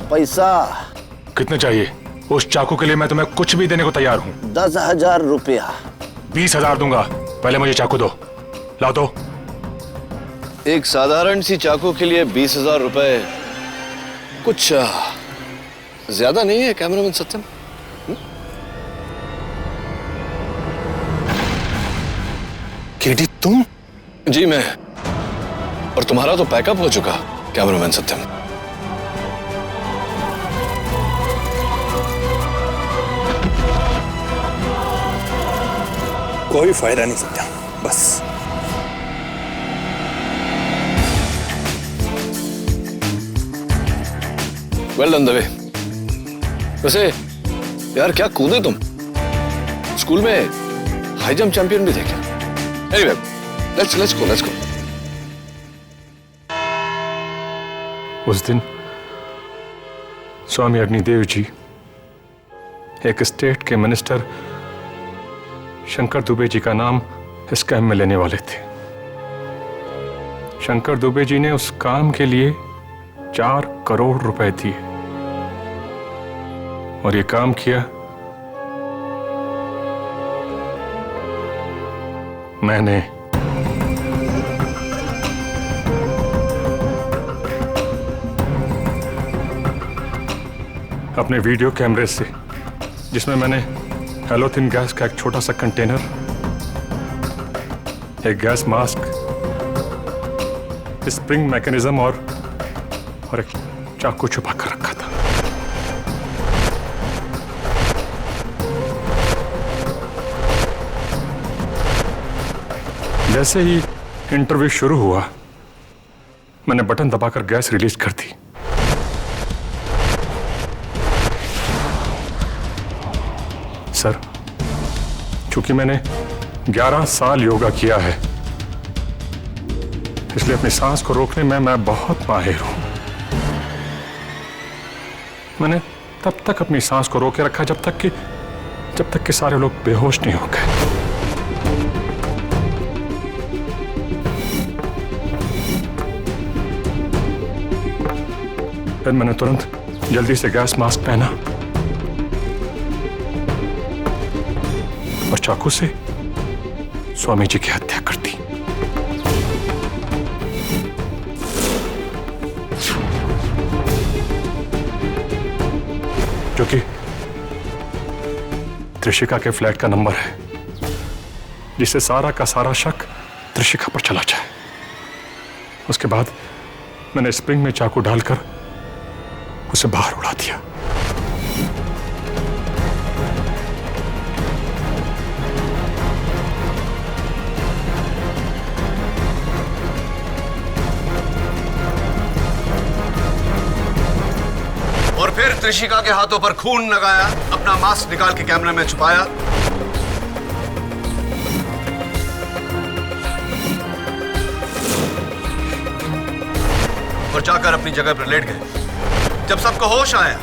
पैसा कितने चाहिए? उस चाकू के लिए मैं तुम्हें कुछ भी देने को तैयार हूँ। 10,000 रुपया। 20,000 दूंगा, पहले मुझे चाकू दो। लाओ दो। एक साधारण सी चाकू के लिए 20,000 रुपए कुछ ज्यादा नहीं है कैमरामैन सत्यम? केडी तुम? जी मैं। और तुम्हारा तो पैकअप हो चुका कैमरामैन सत्यम। कोई फायदा नहीं सत्या, बस। Well done Dave. वैसे यार क्या कूदे तुम, स्कूल में हाई जंप चैंपियन भी थे क्या? Anyway, let's go. उस दिन स्वामी अग्निदेव जी एक स्टेट के मिनिस्टर शंकर दुबे जी का नाम इस काम में लेने वाले थे। शंकर दुबे जी ने उस काम के लिए 4 करोड़ रुपए दिए और ये काम किया मैंने। अपने वीडियो कैमरे से, जिसमें मैंने हेलोथिन गैस का एक छोटा सा कंटेनर, एक गैस मास्क, स्प्रिंग मैकेनिज्म और एक चाकू छुपा कर रखा था। जैसे ही इंटरव्यू शुरू हुआ, मैंने बटन दबाकर गैस रिलीज कर दी। सर, चूंकि मैंने 11 साल योगा किया है, इसलिए अपनी सांस को रोकने में मैं बहुत माहिर हूं। मैंने तब तक अपनी सांस को रोके रखा जब तक कि सारे लोग बेहोश नहीं हो गए। फिर मैंने तुरंत जल्दी से गैस मास्क पहना और चाकू से स्वामी जी की हत्या कर दी। जो कि त्रिशिका के फ्लैट का नंबर है, जिससे सारा का सारा शक त्रिशिका पर चला जाए। उसके बाद मैंने स्प्रिंग में चाकू डालकर उसे बाहर उड़ा दिया। और फिर त्रिशिका के हाथों पर खून लगाया, अपना मास्क निकाल के कैमरे में छुपाया और जाकर अपनी जगह पर लेट गए। जब सबको होश आया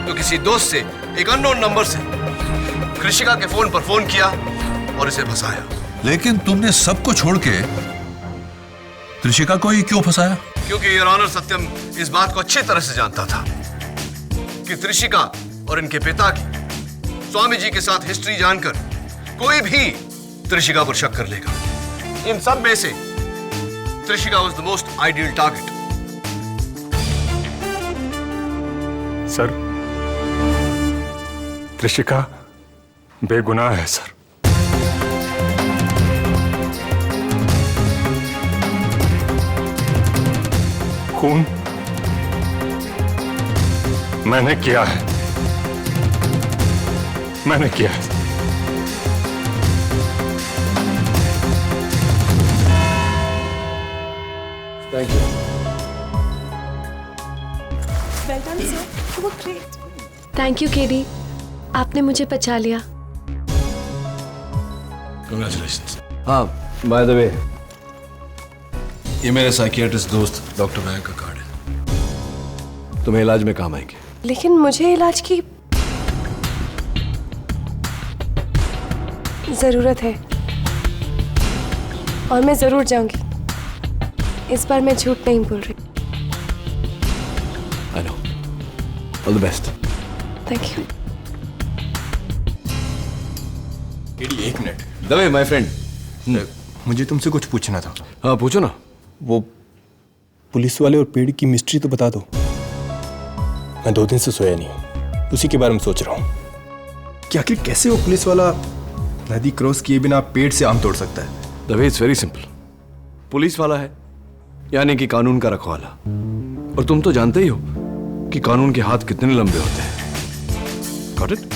तो किसी दोस्त से एक अननोन नंबर से त्रिशिका के फोन पर फोन किया और इसे फंसाया। लेकिन तुमने सबको छोड़ के त्रिशिका को ही क्यों फंसाया? क्योंकि योर ऑनर सत्यम इस बात को अच्छी तरह से जानता था कि त्रिशिका और इनके पिता की स्वामी जी के साथ हिस्ट्री जानकर कोई भी त्रिशिका पर शक कर लेगा। इन सब में से Trishika was the most ideal target. Sir, Trishika बेगुनाह है सर। खून मैंने किया है, मैंने किया है। Thank you. Well done sir, you were great. Thank you KD, आपने मुझे बचा लिया। Congratulations. हाँ, बाय द वे ये मेरे साइकियाट्रिस्ट दोस्त डॉक्टर मयंक का कार्ड है। तुम्हें इलाज में काम आएंगे। लेकिन मुझे इलाज की जरूरत है और मैं जरूर जाऊंगी। इस बार मैं झूठ नहीं बोल रही। I know. All the best. Thank you. एक मिनट। दवे माय फ्रेंड, मुझे तुमसे कुछ पूछना था। हाँ पूछो ना। वो पुलिस वाले और पेड़ की मिस्ट्री तो बता दो। मैं 2 दिन से सोया नहीं हूँ, उसी के बारे में सोच रहा हूँ कि आखिर कैसे वो पुलिस वाला नदी क्रॉस किए बिना पेड़ से आम तोड़ सकता है। Dave it's very simple. Police वाला है यानी कि कानून का रखवाला, और तुम तो जानते ही हो कि कानून के हाथ कितने लंबे होते हैं। Got it?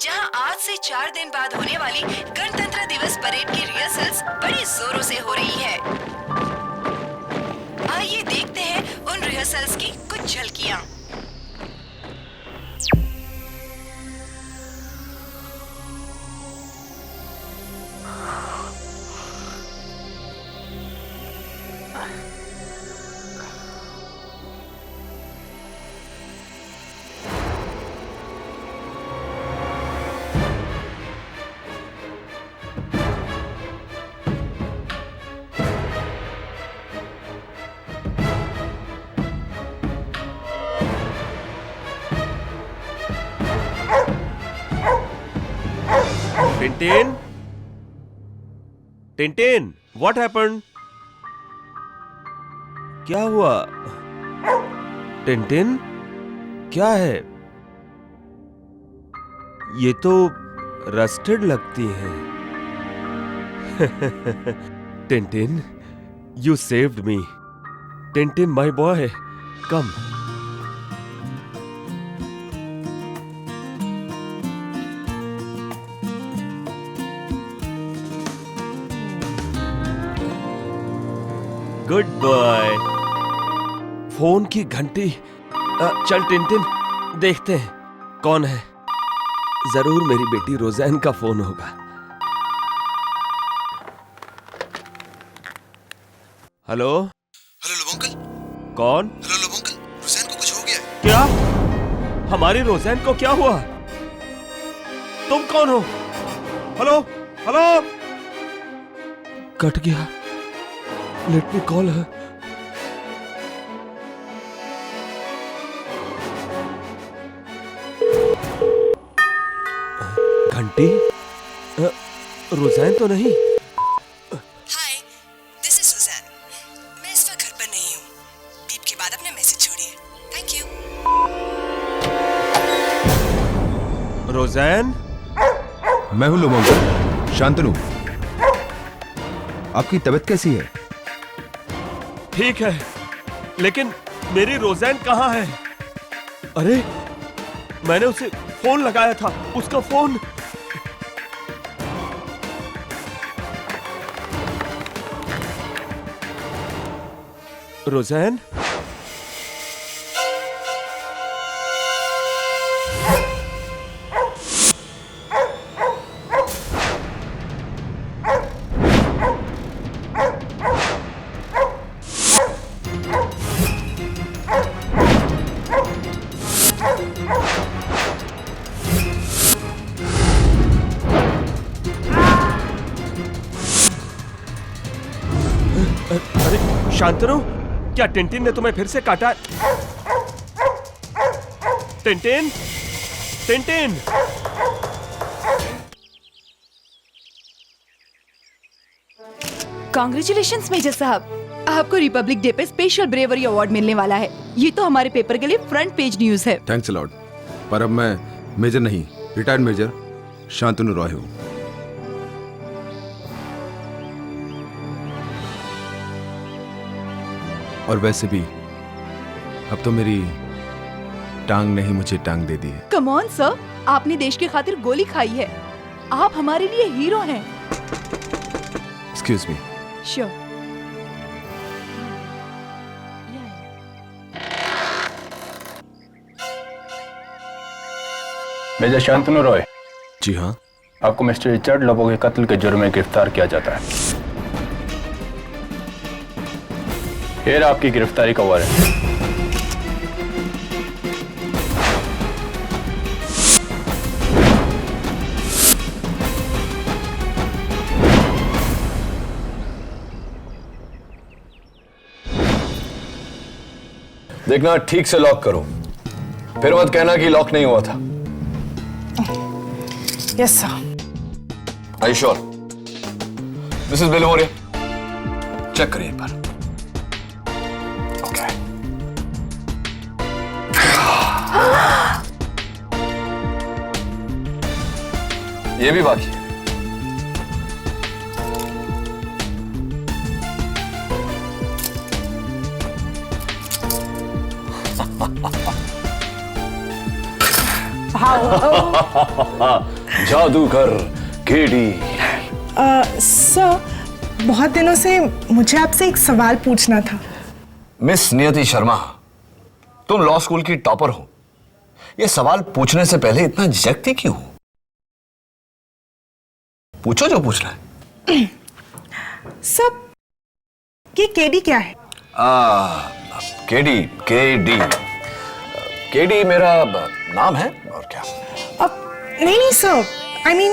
जहां आज से 4 दिन बाद होने वाली गणतंत्र दिवस परेड की रिहर्सल्स बड़े जोरों से हो रही है। आइए देखते हैं उन रिहर्सल्स की कुछ झलकियां। Tintin, Tintin, what happened? क्या हुआ? टिंटिन, क्या है? ये तो रस्टेड लगती है। Tintin, you saved me. Tintin, my boy, come. Good boy. Phone की घंटी। चल टिंटिन, देखते हैं कौन है। जरूर मेरी बेटी रोज़ैन का फोन होगा। Hello hello uncle. कौन? हेलो अंकल, रोज़ैन को कुछ हो गया है। क्या? हमारी रोज़ैन को क्या हुआ? तुम कौन हो? Hello hello. कट गया। लेट मी कॉल है। घंटी? रोज़ैन तो नहीं। हाय, दिस इज सुजैन। मैं इस वक्त घर पर नहीं हूँ। बीप के बाद अपना मैसेज छोड़िए। Thank you. रोज़ैन? मैं हूं लोमंगल, शांतनु। आपकी तबीयत कैसी है? ठीक है, लेकिन मेरी रोज़ैन कहाँ है? अरे, मैंने उसे फोन लगाया था, उसका फोन। रोज़ैन? अरे शांतनु, क्या टिंटिन ने तुम्हें फिर से काटा? टिंटिन? टिंटिन? कांग्रेचुलेशंस मेजर साहब, आपको रिपब्लिक डे पे स्पेशल ब्रेवरी अवार्ड मिलने वाला है। ये तो हमारे पेपर के लिए फ्रंट पेज न्यूज है। थैंक्स अ लॉट, पर अब मैं मेजर नहीं, रिटायर्ड मेजर शांतनु रॉय हूँ। और वैसे भी अब तो मेरी टांग नहीं मुझे टांग दे दी है। कम ऑन सर, आपने देश की खातिर गोली खाई है। आप हमारे लिए हीरो हैं। Excuse me. Sure. Major Shantanu Roy. जी हाँ। आपको मिस्टर रिचर्ड लोबो के कत्ल के जुर्म में गिरफ्तार किया जाता है। ये आपकी गिरफ्तारी का वारंट। देखना ठीक से लॉक करो, फिर मत कहना कि लॉक नहीं हुआ था। Yes sir. Are you sure? Mrs बेलोमोरिया, चेक करिए एक बार। ओके। ये भी बाकी है। जादूगर केडी। सर, बहुत दिनों से मुझे आपसे एक सवाल पूछना था। मिस नियति शर्मा, तुम लॉ स्कूल की टॉपर हो, ये सवाल पूछने से पहले इतना झिझकती क्यों हो? पूछो जो पूछना है। सर, ये केडी क्या है? केडी, केडी, केडी मेरा नाम है, और क्या? नहीं sir, I mean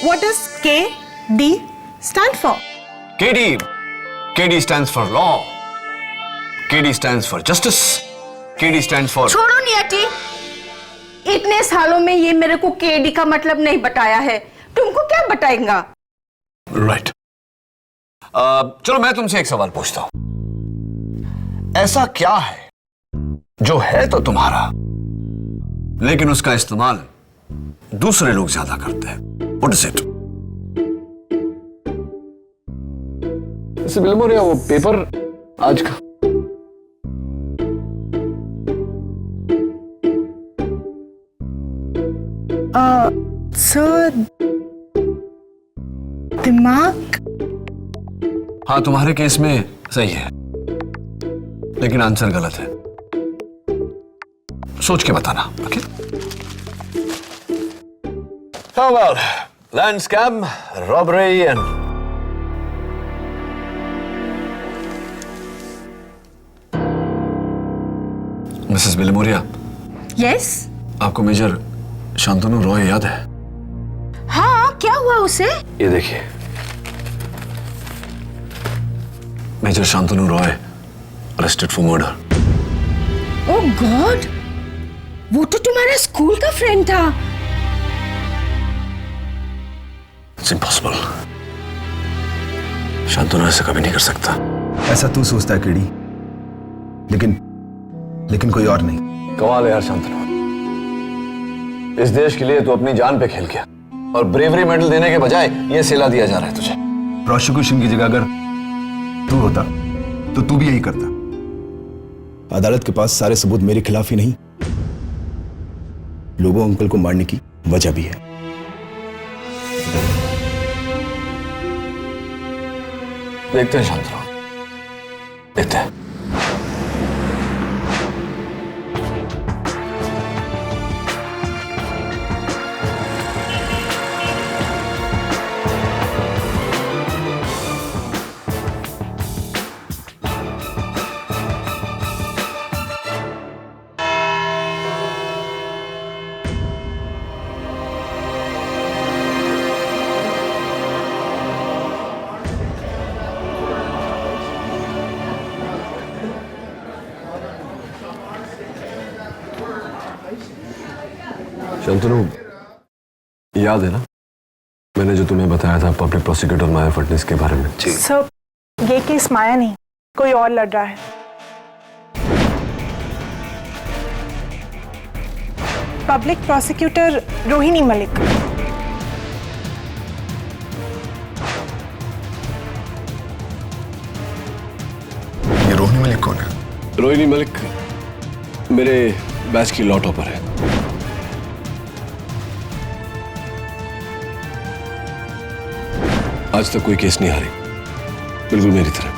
what does KD stand for? KD stands for law. KD stands for justice. KD stands for... छोड़ो नियति, इतने सालों में ये मेरे को केडी का मतलब नहीं बताया है, तुमको क्या बताएगा? राइट। चलो मैं तुमसे एक सवाल पूछता हूं। ऐसा क्या है जो है तो तुम्हारा, लेकिन उसका इस्तेमाल दूसरे लोग ज्यादा करते हैं? What is it? इसे बिलमोरिया, वो पेपर आज का। सर, दिमाग? हाँ, तुम्हारे केस में सही है, लेकिन आंसर गलत है। सोच के बताना, okay? Oh well, land scam, robbery and mrs Bilimoria. Yes. आपको मेजर शांतनु रॉय याद है? हाँ, क्या हुआ उसे? ये देखिए, major Shantanu Roy arrested for murder. Oh God, वो तो तुम्हारा स्कूल का फ्रेंड था। It's impossible. शांतनु ऐसा कभी नहीं कर सकता। ऐसा तू सोचता है कीड़ी, लेकिन कोई और नहीं। कमाल है यार शांतनु, इस देश के लिए तू अपनी जान पे खेल गया और ब्रेवरी मेडल देने के बजाय ये सिला दिया जा रहा है तुझे। प्रोसिक्यूशन की जगह अगर तू होता तो तू भी यही करता। अदालत के पास सारे सबूत मेरे खिलाफ ही नहीं, लोबो अंकल को मारने की वजह भी है। देखते हैं शांतनु, देखते हैं। शांतनु, याद है ना मैंने जो तुम्हें बताया था पब्लिक प्रोसिक्यूटर माया फडणवीस के बारे में? सर, ये केस माया नहीं, कोई और लड़ रहा है। Public prosecutor Rohini Malik. ये रोहिणी मलिक कौन है? रोहिणी मलिक मेरे बैच की लॉ टॉपर है। आज तक कोई केस नहीं हारी, बिल्कुल मेरी तरह।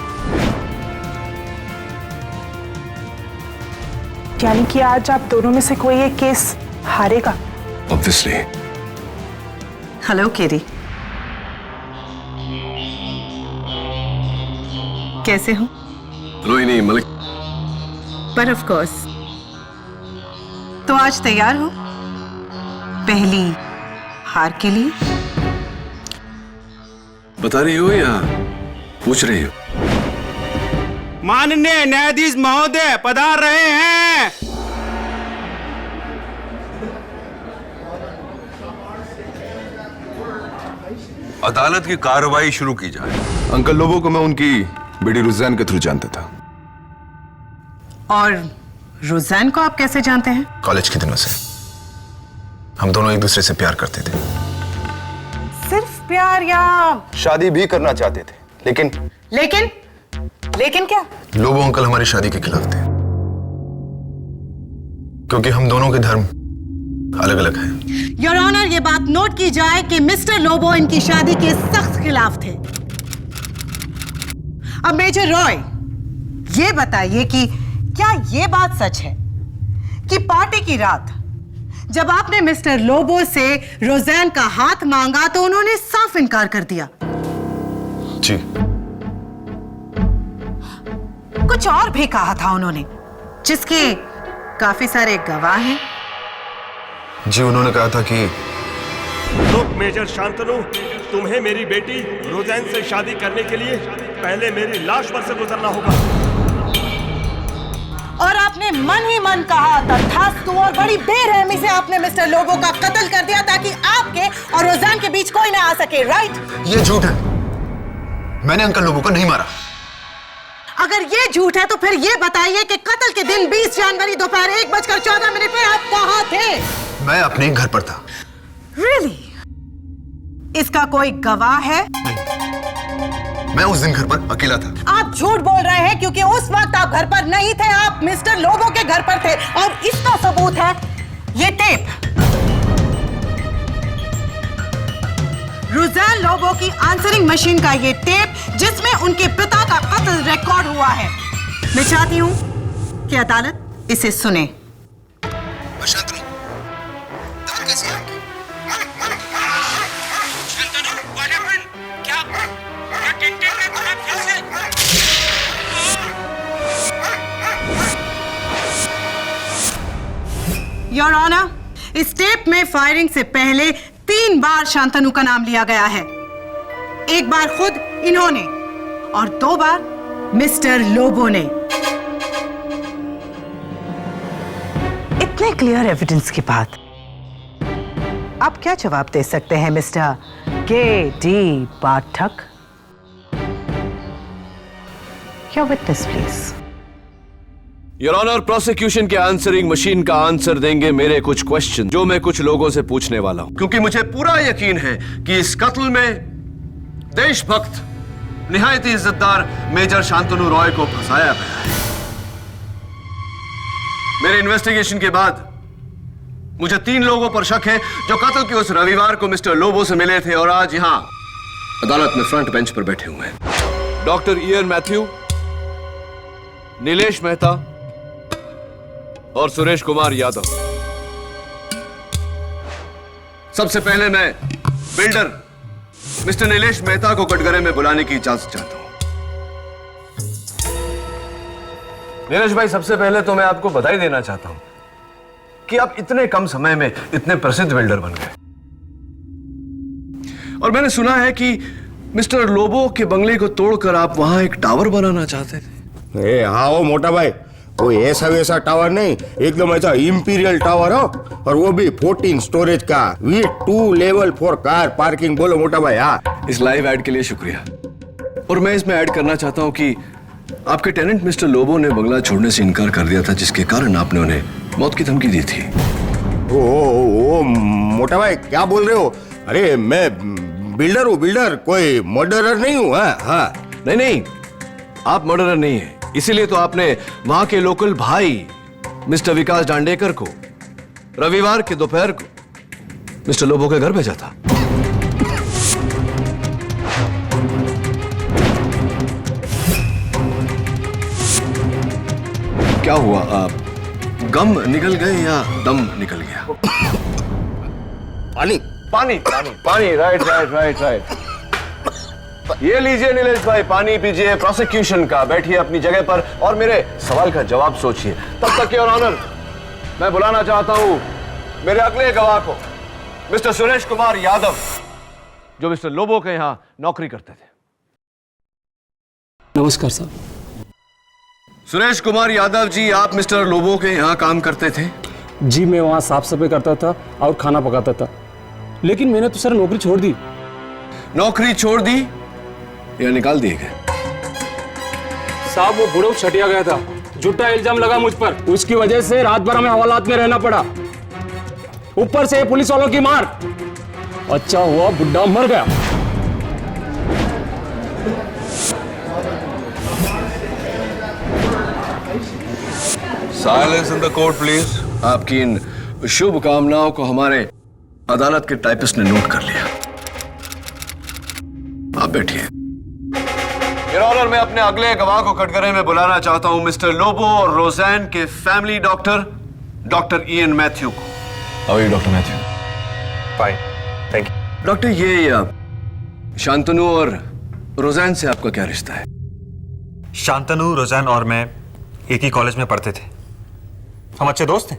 यानी कि आज आप दोनों में से कोई एक केस हारेगा? ऑब्वियसली। हेलो केरी, कैसे हो? रोहिणी मलिक। पर ऑफ कोर्स। तो आज तैयार हो पहली हार के लिए? बता रही हो या पूछ रही हो? माननीय न्यायाधीश महोदय पधार रहे हैं। अदालत की कार्रवाई शुरू की जाए। अंकल लोबो को मैं उनकी बेटी रुझान के थ्रू जानता था। और रुझान को आप कैसे जानते हैं? कॉलेज के दिनों से हम दोनों एक दूसरे से प्यार करते थे। सिर्फ प्यार या शादी भी करना चाहते थे, लेकिन क्या? लोबो अंकल हमारी शादी के खिलाफ थे क्योंकि हम दोनों के धर्म अलग अलग हैं। योर ऑनर, ये बात नोट की जाए कि मिस्टर लोबो इनकी शादी के सख्त खिलाफ थे। अब मेजर रॉय, ये बताइए कि क्या ये बात सच है कि पार्टी की रात जब आपने मिस्टर लोबो से रोज़ैन का हाथ मांगा तो उन्होंने साफ इनकार कर दिया? जी। कुछ और भी कहा था उन्होंने, जिसके काफी सारे गवाह हैं। जी, उन्होंने कहा था कि रुक मेजर शांतनु, तुम्हें मेरी बेटी रोज़ैन से शादी करने के लिए पहले मेरी लाश पर से गुजरना होगा। और आपने मन ही मन कहा तथास्तु और बड़ी बेरहमी से आपने मिस्टर लोबो का कत्ल कर दिया ताकि आपके और रोज़ैन के बीच कोई ना आ सके, राइट? ये झूठ है, मैंने अंकल लोबो को नहीं मारा। अगर ये झूठ है तो फिर ये बताइए कि कत्ल के दिन 20 जनवरी दोपहर 1:14 पर आप कहाँ थे? मैं अपने घर पर था। Really? इसका कोई गवाह है? मैं उस दिन घर पर अकेला था। आप झूठ बोल रहे हैं क्योंकि उस वक्त आप घर पर नहीं थे, आप मिस्टर लोबो के घर पर थे। और इसका सबूत है ये टेप। रुज़ैन लोबो की आंसरिंग मशीन का ये टेप जिसमें उनके पिता का कत्ल रिकॉर्ड हुआ है। मैं चाहती हूं कि अदालत इसे सुने। योर ऑनर, इस टेप में फायरिंग से पहले 3 बार शांतनु का नाम लिया गया है। एक बार खुद इन्होंने और 2 बार मिस्टर लोबो ने। इतने क्लियर एविडेंस के बाद आप क्या जवाब दे सकते हैं mister KD. Pathak? Your witness please. Your honour, prosecution के आंसरिंग मशीन का आंसर देंगे मेरे कुछ क्वेश्चन जो मैं कुछ लोगों से पूछने वाला हूं, क्योंकि मुझे पूरा यकीन है कि इस कत्ल में देशभक्त निहायत इज्जतदार मेजर शांतनु रॉय को फंसाया गया है। मेरे इन्वेस्टिगेशन के बाद मुझे 3 लोगों पर शक है जो कत्ल के उस रविवार को मिस्टर लोबो से मिले थे और आज यहां अदालत में फ्रंट बेंच पर बैठे हुए हैं। Doctor Ian Matthew, Nilesh Mehta और सुरेश कुमार यादव। सबसे पहले मैं बिल्डर मिस्टर नीलेश मेहता को कटघरे में बुलाने की इजाजत चाहता हूं। नीलेश भाई, सबसे पहले तो मैं आपको बधाई देना चाहता हूं कि आप इतने कम समय में इतने प्रसिद्ध बिल्डर बन गए। और मैंने सुना है कि मिस्टर लोबो के बंगले को तोड़कर आप वहां एक टावर बनाना चाहते थे। हाँ वो मोटा भाई, वो ऐसा वैसा टावर नहीं, एकदम ऐसा इंपीरियल टावर हो, और वो भी 14 स्टोरेज का, with 2 level for car parking. बोलो मोटा भाई। हाँ, इस लाइव ऐड के लिए शुक्रिया। और मैं इसमें ऐड करना चाहता हूं कि आपके टेनेंट मिस्टर लोबो ने बंगला छोड़ने से इनकार कर दिया था, जिसके कारण आपने उन्हें मौत की धमकी दी थी। ओ मोटा भाई क्या बोल रहे हो? अरे मैं बिल्डर हूँ, बिल्डर, कोई मर्डरर नहीं हूँ। हाँ, नहीं, आप मर्डरर नहीं है, इसीलिए तो आपने वहां के लोकल भाई मिस्टर विकास डांडेकर को रविवार के दोपहर को मिस्टर लोबो के घर भेजा था। क्या हुआ, आप गम निकल गए या दम निकल गया? पानी पानी पानी पानी, राइट। ये लीजिए नीलेश भाई, पानी पीजिए। प्रोसिक्यूशन का बैठिए अपनी जगह पर और मेरे सवाल का जवाब सोचिए। तब तक योर ऑनर, मैं बुलाना चाहता हूं मेरे अगले गवाह को, मिस्टर सुरेश कुमार यादव, जो मिस्टर लोबो के यहां नौकरी करते थे। नमस्कार साहब। सुरेश कुमार यादव जी, आप मिस्टर लोबो के यहां काम करते थे? जी, मैं वहां साफ सफाई करता था और खाना पकाता था, लेकिन मैंने तो सर नौकरी छोड़ दी। नौकरी छोड़ दी या निकाल दिए गए? साहब, वो बुढ़ऊ छटिया गया था, झूठा इल्जाम लगा मुझ पर, उसकी वजह से रात भर हमें हवालात में रहना पड़ा, ऊपर से पुलिस वालों की मार। अच्छा हुआ बुढ़ा मर गया। Silence in the court please. आपकी इन शुभ कामनाओं को हमारे अदालत के टाइपिस्ट ने नोट कर लिया। आप बैठिए। योर ऑनर, मैं अपने अगले गवाह को कटघरे में बुलाना चाहता हूं, मिस्टर लोबो और रोज़ैन के family doctor, doctor Ian Matthew को। How are you doctor Matthew? Fine, thank you. Doctor, ये शांतनु और रोज़ैन से आपका क्या रिश्ता है? शांतनु, रोज़ैन और मैं एक ही कॉलेज में पढ़ते थे, हम अच्छे दोस्त थे।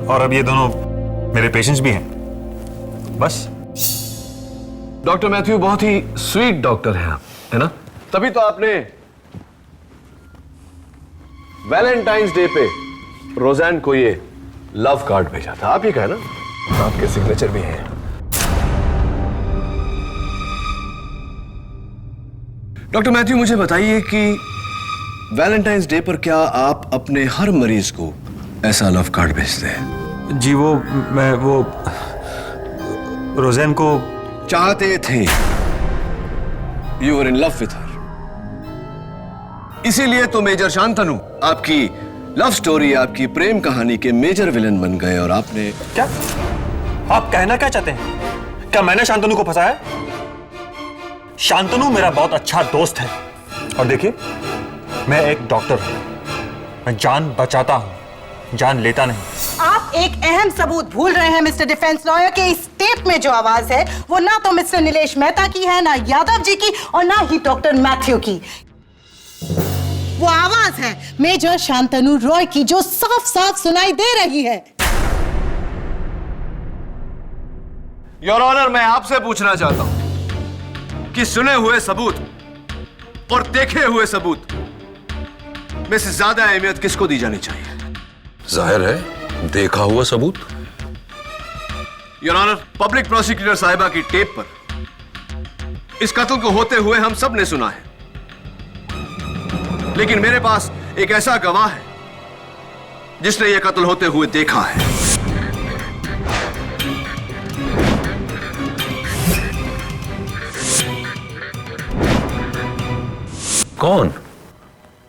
और अब ये दोनों मेरे पेशेंट्स भी हैं, बस। डॉक्टर मैथ्यू बहुत ही स्वीट डॉक्टर हैं आप, है ना? तभी तो आपने वैलेंटाइंस डे पे रोज़ैन को ये लव कार्ड भेजा था। आप ही का है ना? आपके सिग्नेचर भी हैं। डॉक्टर मैथ्यू, मुझे बताइए कि वैलेंटाइंस डे पर क्या आप अपने हर मरीज को ऐसा लव कार्ड भेजते हैं? जी, मैं रोज़ैन को चाहते थे। You were in love with her. इसीलिए तो मेजर शांतनु आपकी लव स्टोरी, आपकी प्रेम कहानी के मेजर विलन बन गए। और आपने क्या? आप कहना क्या चाहते हैं? क्या मैंने शांतनु को फंसाया? शांतनु मेरा बहुत अच्छा दोस्त है, और देखिए, मैं एक डॉक्टर हूं, मैं जान बचाता हूं, जान लेता नहीं। आप एक अहम सबूत भूल रहे हैं मिस्टर डिफेंस लॉयर के इस टेप में जो आवाज है वो ना तो मिस्टर नीलेश मेहता की है, ना यादव जी की, और ना ही डॉक्टर मैथ्यू की। वो आवाज है मेजर शांतनु रॉय की, जो साफ साफ सुनाई दे रही है। योर ऑनर, मैं आपसे पूछना चाहता हूं कि सुने हुए सबूत और देखे हुए सबूत में से ज्यादा अहमियत किसको दी जानी चाहिए? जाहिर है देखा हुआ सबूत। योर ऑनर, पब्लिक प्रोसिक्यूटर साहिबा की टेप पर इस कत्ल को होते हुए हम सब ने सुना है, लेकिन मेरे पास एक ऐसा गवाह है जिसने यह कत्ल होते हुए देखा है। कौन?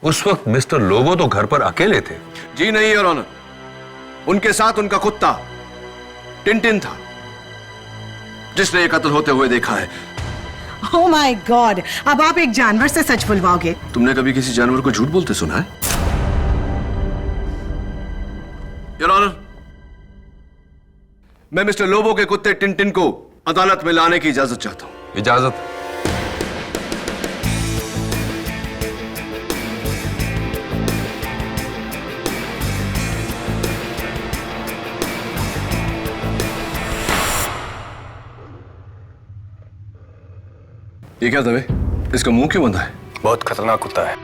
उस वक्त मिस्टर लोबो तो घर पर अकेले थे। जी नहीं योर ऑनर, उनके साथ उनका कुत्ता टिनटिन था, जिसने यह कत्ल होते हुए देखा है। ओह माय गॉड, अब आप एक जानवर से सच बुलवाओगे? तुमने कभी किसी जानवर को झूठ बोलते सुना है? योर ऑनर, मैं मिस्टर लोबो के कुत्ते टिनटिन को अदालत में लाने की इजाजत चाहता हूं। इजाजत? ये क्या दवे? इसका मुंह क्यों बंधा है? बहुत खतरनाक कुत्ता है,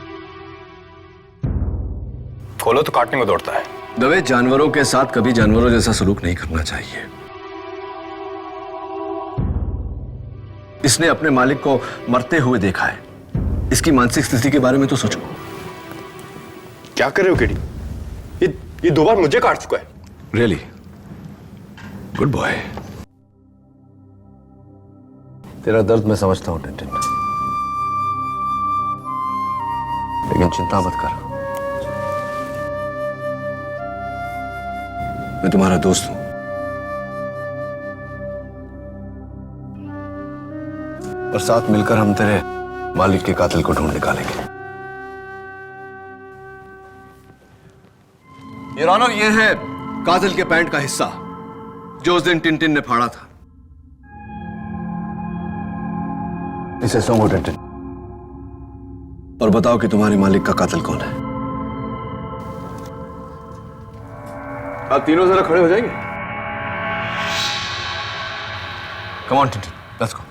खोलो तो काटने को दौड़ता है। दवे, जानवरों के साथ कभी जानवरों जैसा सलूक नहीं करना चाहिए। इसने अपने मालिक को मरते हुए देखा है। इसकी मानसिक स्थिति के बारे में तो सोचो। क्या कर रहे हो केडी? ये 2 बार मुझे काट चुका है। Really good boy. तेरा दर्द मैं समझता हूं टिनटिन, लेकिन चिंता मत कर, मैं तुम्हारा दोस्त हूं। और साथ मिलकर हम तेरे मालिक के कातिल को ढूंढ निकालेंगे। योर ऑनर, यह है कातिल के पैंट का हिस्सा जो उस दिन टिनटिन ने फाड़ा था। इसे सोंगो टिनटिन, और बताओ कि तुम्हारे मालिक का कातिल कौन है। आप तीनों जरा खड़े हो जाएंगे? Come on Tintin, let's go.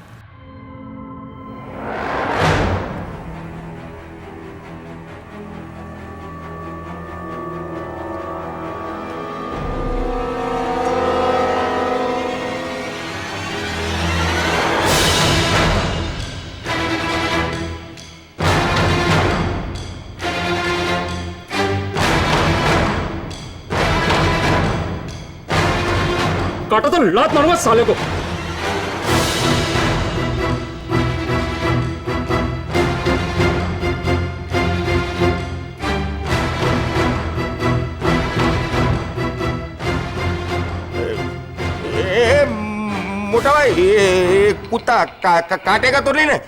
काटो तो लात मारूंगा साले को। मोटा भाई, ये कुत्ता काटेगा तो नहीं ना?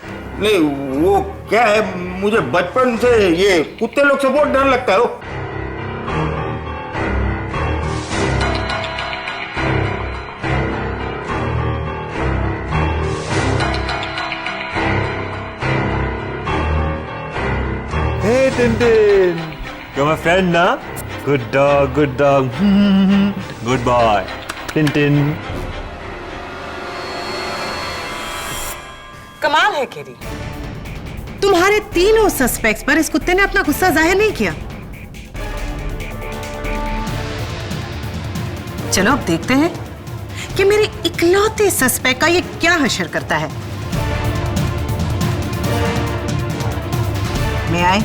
नहीं, वो क्या है, मुझे बचपन से ये कुत्ते लोग से बहुत डर लगता है। Hey Tintin, you're my friend ना? Good dog, good dog. Good boy. Tintin. कमाल है केरी, तुम्हारे तीनों सस्पेक्ट्स पर इस कुत्ते ने अपना गुस्सा जाहिर नहीं किया। चलो अब देखते हैं कि मेरे इकलौते सस्पेक्ट का ये क्या हशर करता है। मैं आए?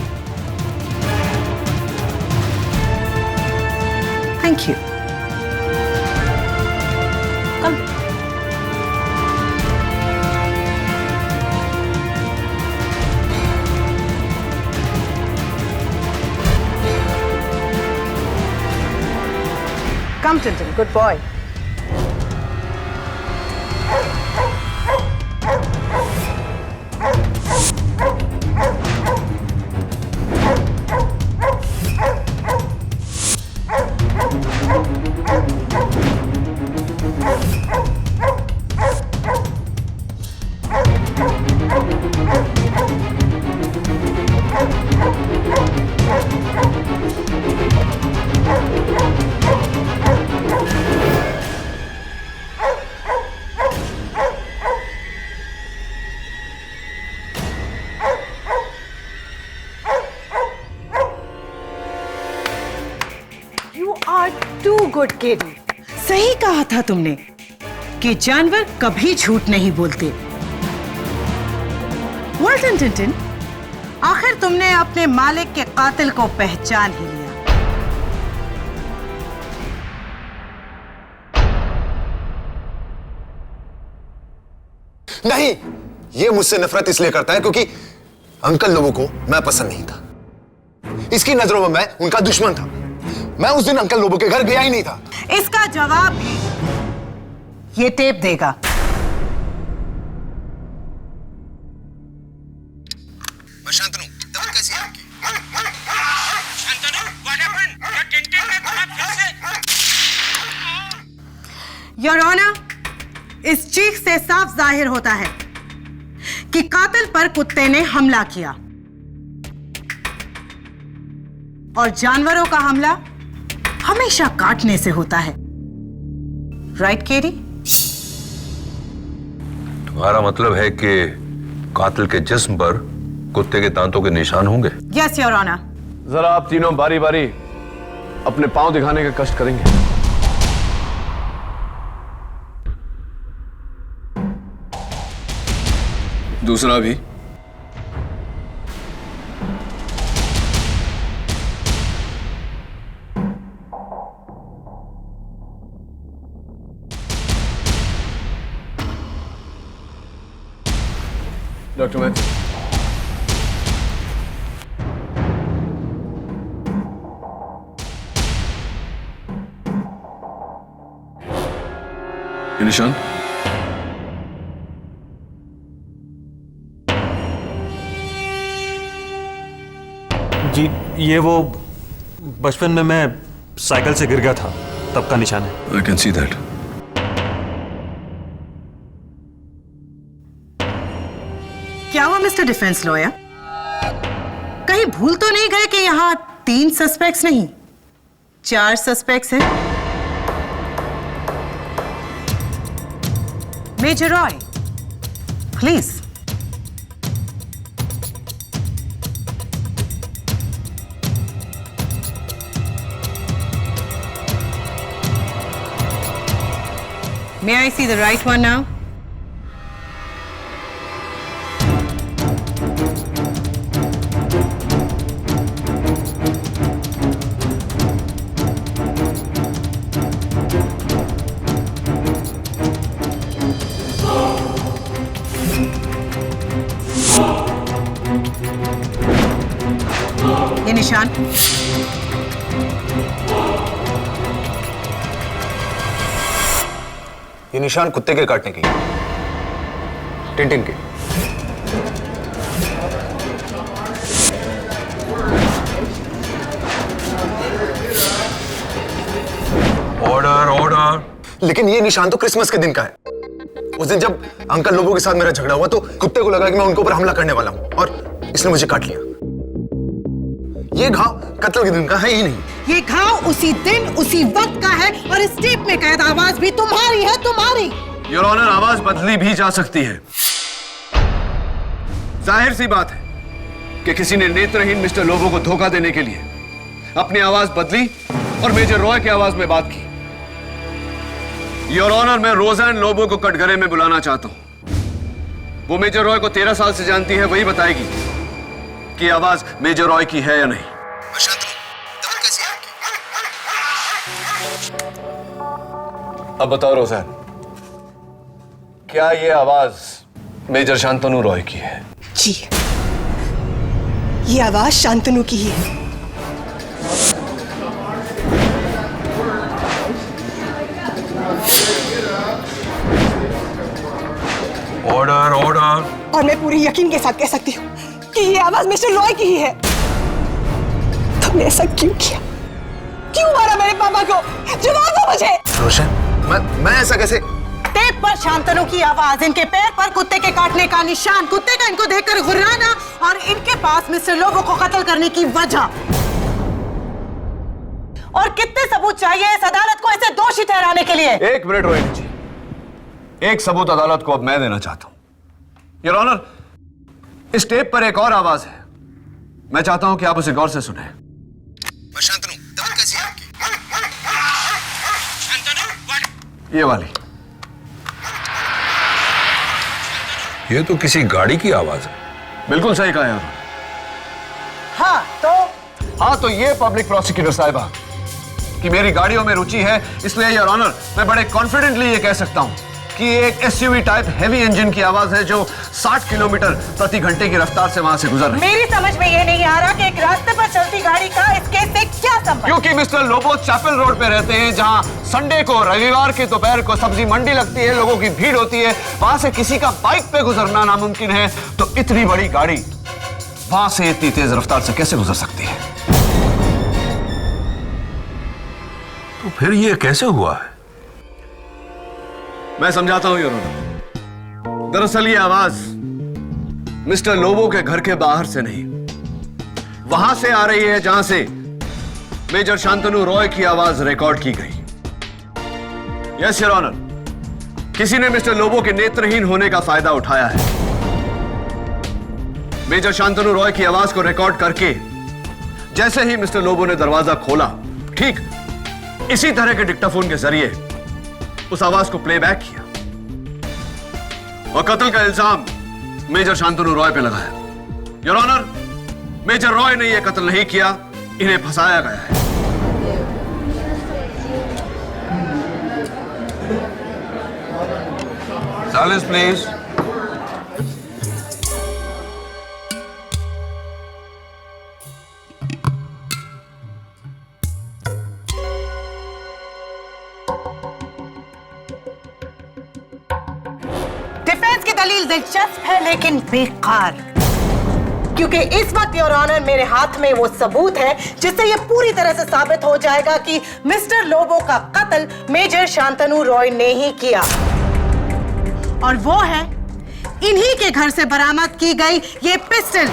Thank you. Come. Come, Tintin, good boy. You are too good, Katie. सही कहा था तुमने कि जानवर कभी झूठ नहीं बोलते। Well done, Tintin. आखिर तुमने अपने मालिक के कातिल को पहचान ही लिया। नहीं, ये मुझसे नफरत इसलिए करता है क्योंकि अंकल लोगों को मैं पसंद नहीं था। इसकी नजरों में मैं उनका दुश्मन था। मैं उस दिन अंकल लोबो के घर गया ही नहीं था। इसका जवाब भी ये टेप देगा। शांतनु, तब कैसी है आपकी? Shantanu, what happened? क्या टिंटिन ने तुम्हें फिर से? योर ऑनर, इस चीख से साफ जाहिर होता है कि कातिल पर कुत्ते ने हमला किया और जानवरों का हमला हमेशा काटने से होता है। राइट केरी? तुम्हारा मतलब है कि कातिल के जिस्म पर कुत्ते के दांतों के निशान होंगे? Yes your honour. जरा आप तीनों बारी बारी अपने पांव दिखाने का कष्ट करेंगे। दूसरा भी। डॉक्टर मैथ, ये निशान? जी, ये वो बचपन में मैं साइकिल से गिर गया था, तब का निशान है। I can see that. क्या हुआ मिस्टर डिफेंस लॉयर? कहीं भूल तो नहीं गए कि यहां 3 सस्पेक्ट्स नहीं 4 सस्पेक्ट्स हैं? Major Roy, please. May I see the right one now? ये निशान। ये निशान कुत्ते के काटने की, टिंटिन के। Order order. लेकिन ये निशान तो क्रिसमस के दिन का है। उस दिन जब अंकल लोगों के साथ मेरा झगड़ा हुआ तो कुत्ते को लगा कि मैं उनके ऊपर हमला करने वाला हूं और इसने मुझे काट लिया। ये घाव कत्ल के दिन का है ही नहीं। ये घाव उसी दिन उसी वक्त का है और इस टेप में कैद आवाज भी तुम्हारी है, तुम्हारी। योर ऑनर, आवाज बदली भी जा सकती है। जाहिर सी बात है कि किसी ने नेत्रहीन मिस्टर लोबो को धोखा देने के लिए अपनी आवाज बदली और मेजर रॉय की आवाज में बात की। योर ऑनर, मैं रोज़ैन लोबो को कटघरे में बुलाना चाहता हूं। वो मेजर रॉय को 13 साल से जानती है, वही बताएगी कि आवाज मेजर रॉय की है या नहीं। अब बताओ रोज़ैन, क्या ये आवाज मेजर शांतनु रॉय की है? जी, ये आवाज शांतनु की ही है। Order order. और मैं पूरी यकीन के साथ कह सकती हूँ कि ये आवाज मिस्टर रॉय की ही है। तुमने ऐसा क्यों किया? क्यों मारा मेरे पापा को? जवाब दो मुझे। रोशन, मैं ऐसा कैसे? टेप पर शांतनु की आवाज, इनके पैर पर कुत्ते के काटने का निशान, कुत्ते का इनको देखकर गुर्राना और इनके पास मिस्टर लोबो को कत्ल करने की वजह। और कितने सबूत चाहिए इस अदालत को इसे दोषी ठहराने के लिए? 1 मिनट रोहिणी जी, एक सबूत अदालत को अब मैं देना चाहता हूं। योर ऑनर, इस टेप पर एक और आवाज है। मैं चाहता हूं कि आप उसे गौर से सुने। शांतनु, तब कैसी है आपकी? ये वाली। ये तो किसी गाड़ी की आवाज है। बिल्कुल सही कहा यार। हाँ तो ये पब्लिक प्रोसिक्यूटर साहिबा कि मेरी गाड़ियों में रुचि है, इसलिए योर ऑनर मैं बड़े कॉन्फिडेंटली ये कह सकता हूँ कि एक एसयूवी टाइप हैवी इंजन की आवाज है जो 60 किलोमीटर प्रति घंटे की रफ्तार से वहां से गुजर रही है। मेरी समझ में ये नहीं आ रहा कि एक रास्ते पर चलती गाड़ी का इस केस से क्या संबंध? क्योंकि मिस्टर लोबो चैपल रोड पे रहते हैं, जहां संडे को, रविवार के दोपहर को सब्जी मंडी लगती है, लोगों की भीड़ होती है, वहां से किसी का बाइक पे गुजरना नामुमकिन है, तो इतनी बड़ी गाड़ी वहां से इतनी तेज रफ्तार से कैसे गुजर सकती है? तो फिर ये कैसे हुआ है? मैं समझाता हूं योर ऑनर। दरअसल ये आवाज मिस्टर लोबो के घर के बाहर से नहीं, वहां से आ रही है जहां से मेजर शांतनु रॉय की आवाज रिकॉर्ड की गई। यस योर ऑनर, किसी ने मिस्टर लोबो के नेत्रहीन होने का फायदा उठाया है। मेजर शांतनु रॉय की आवाज को रिकॉर्ड करके जैसे ही मिस्टर लोबो ने दरवाजा खोला, ठीक इसी तरह के डिक्टाफोन के जरिए उस आवाज को प्लेबैक किया और कत्ल का इल्जाम मेजर शांतनु रॉय पे लगाया। योर ऑनर, मेजर रॉय ने यह कत्ल नहीं किया, इन्हें फंसाया गया है। Silence please. डिफेंस की दलील दिलचस्प है लेकिन बेकार, क्योंकि इस वक्त योर ऑनर मेरे हाथ में वो सबूत है जिससे ये पूरी तरह से साबित हो जाएगा कि मिस्टर लोबो का कत्ल मेजर शांतनु रॉय ने ही किया, और वो है इन्हीं के घर से बरामद की गई ये पिस्टल।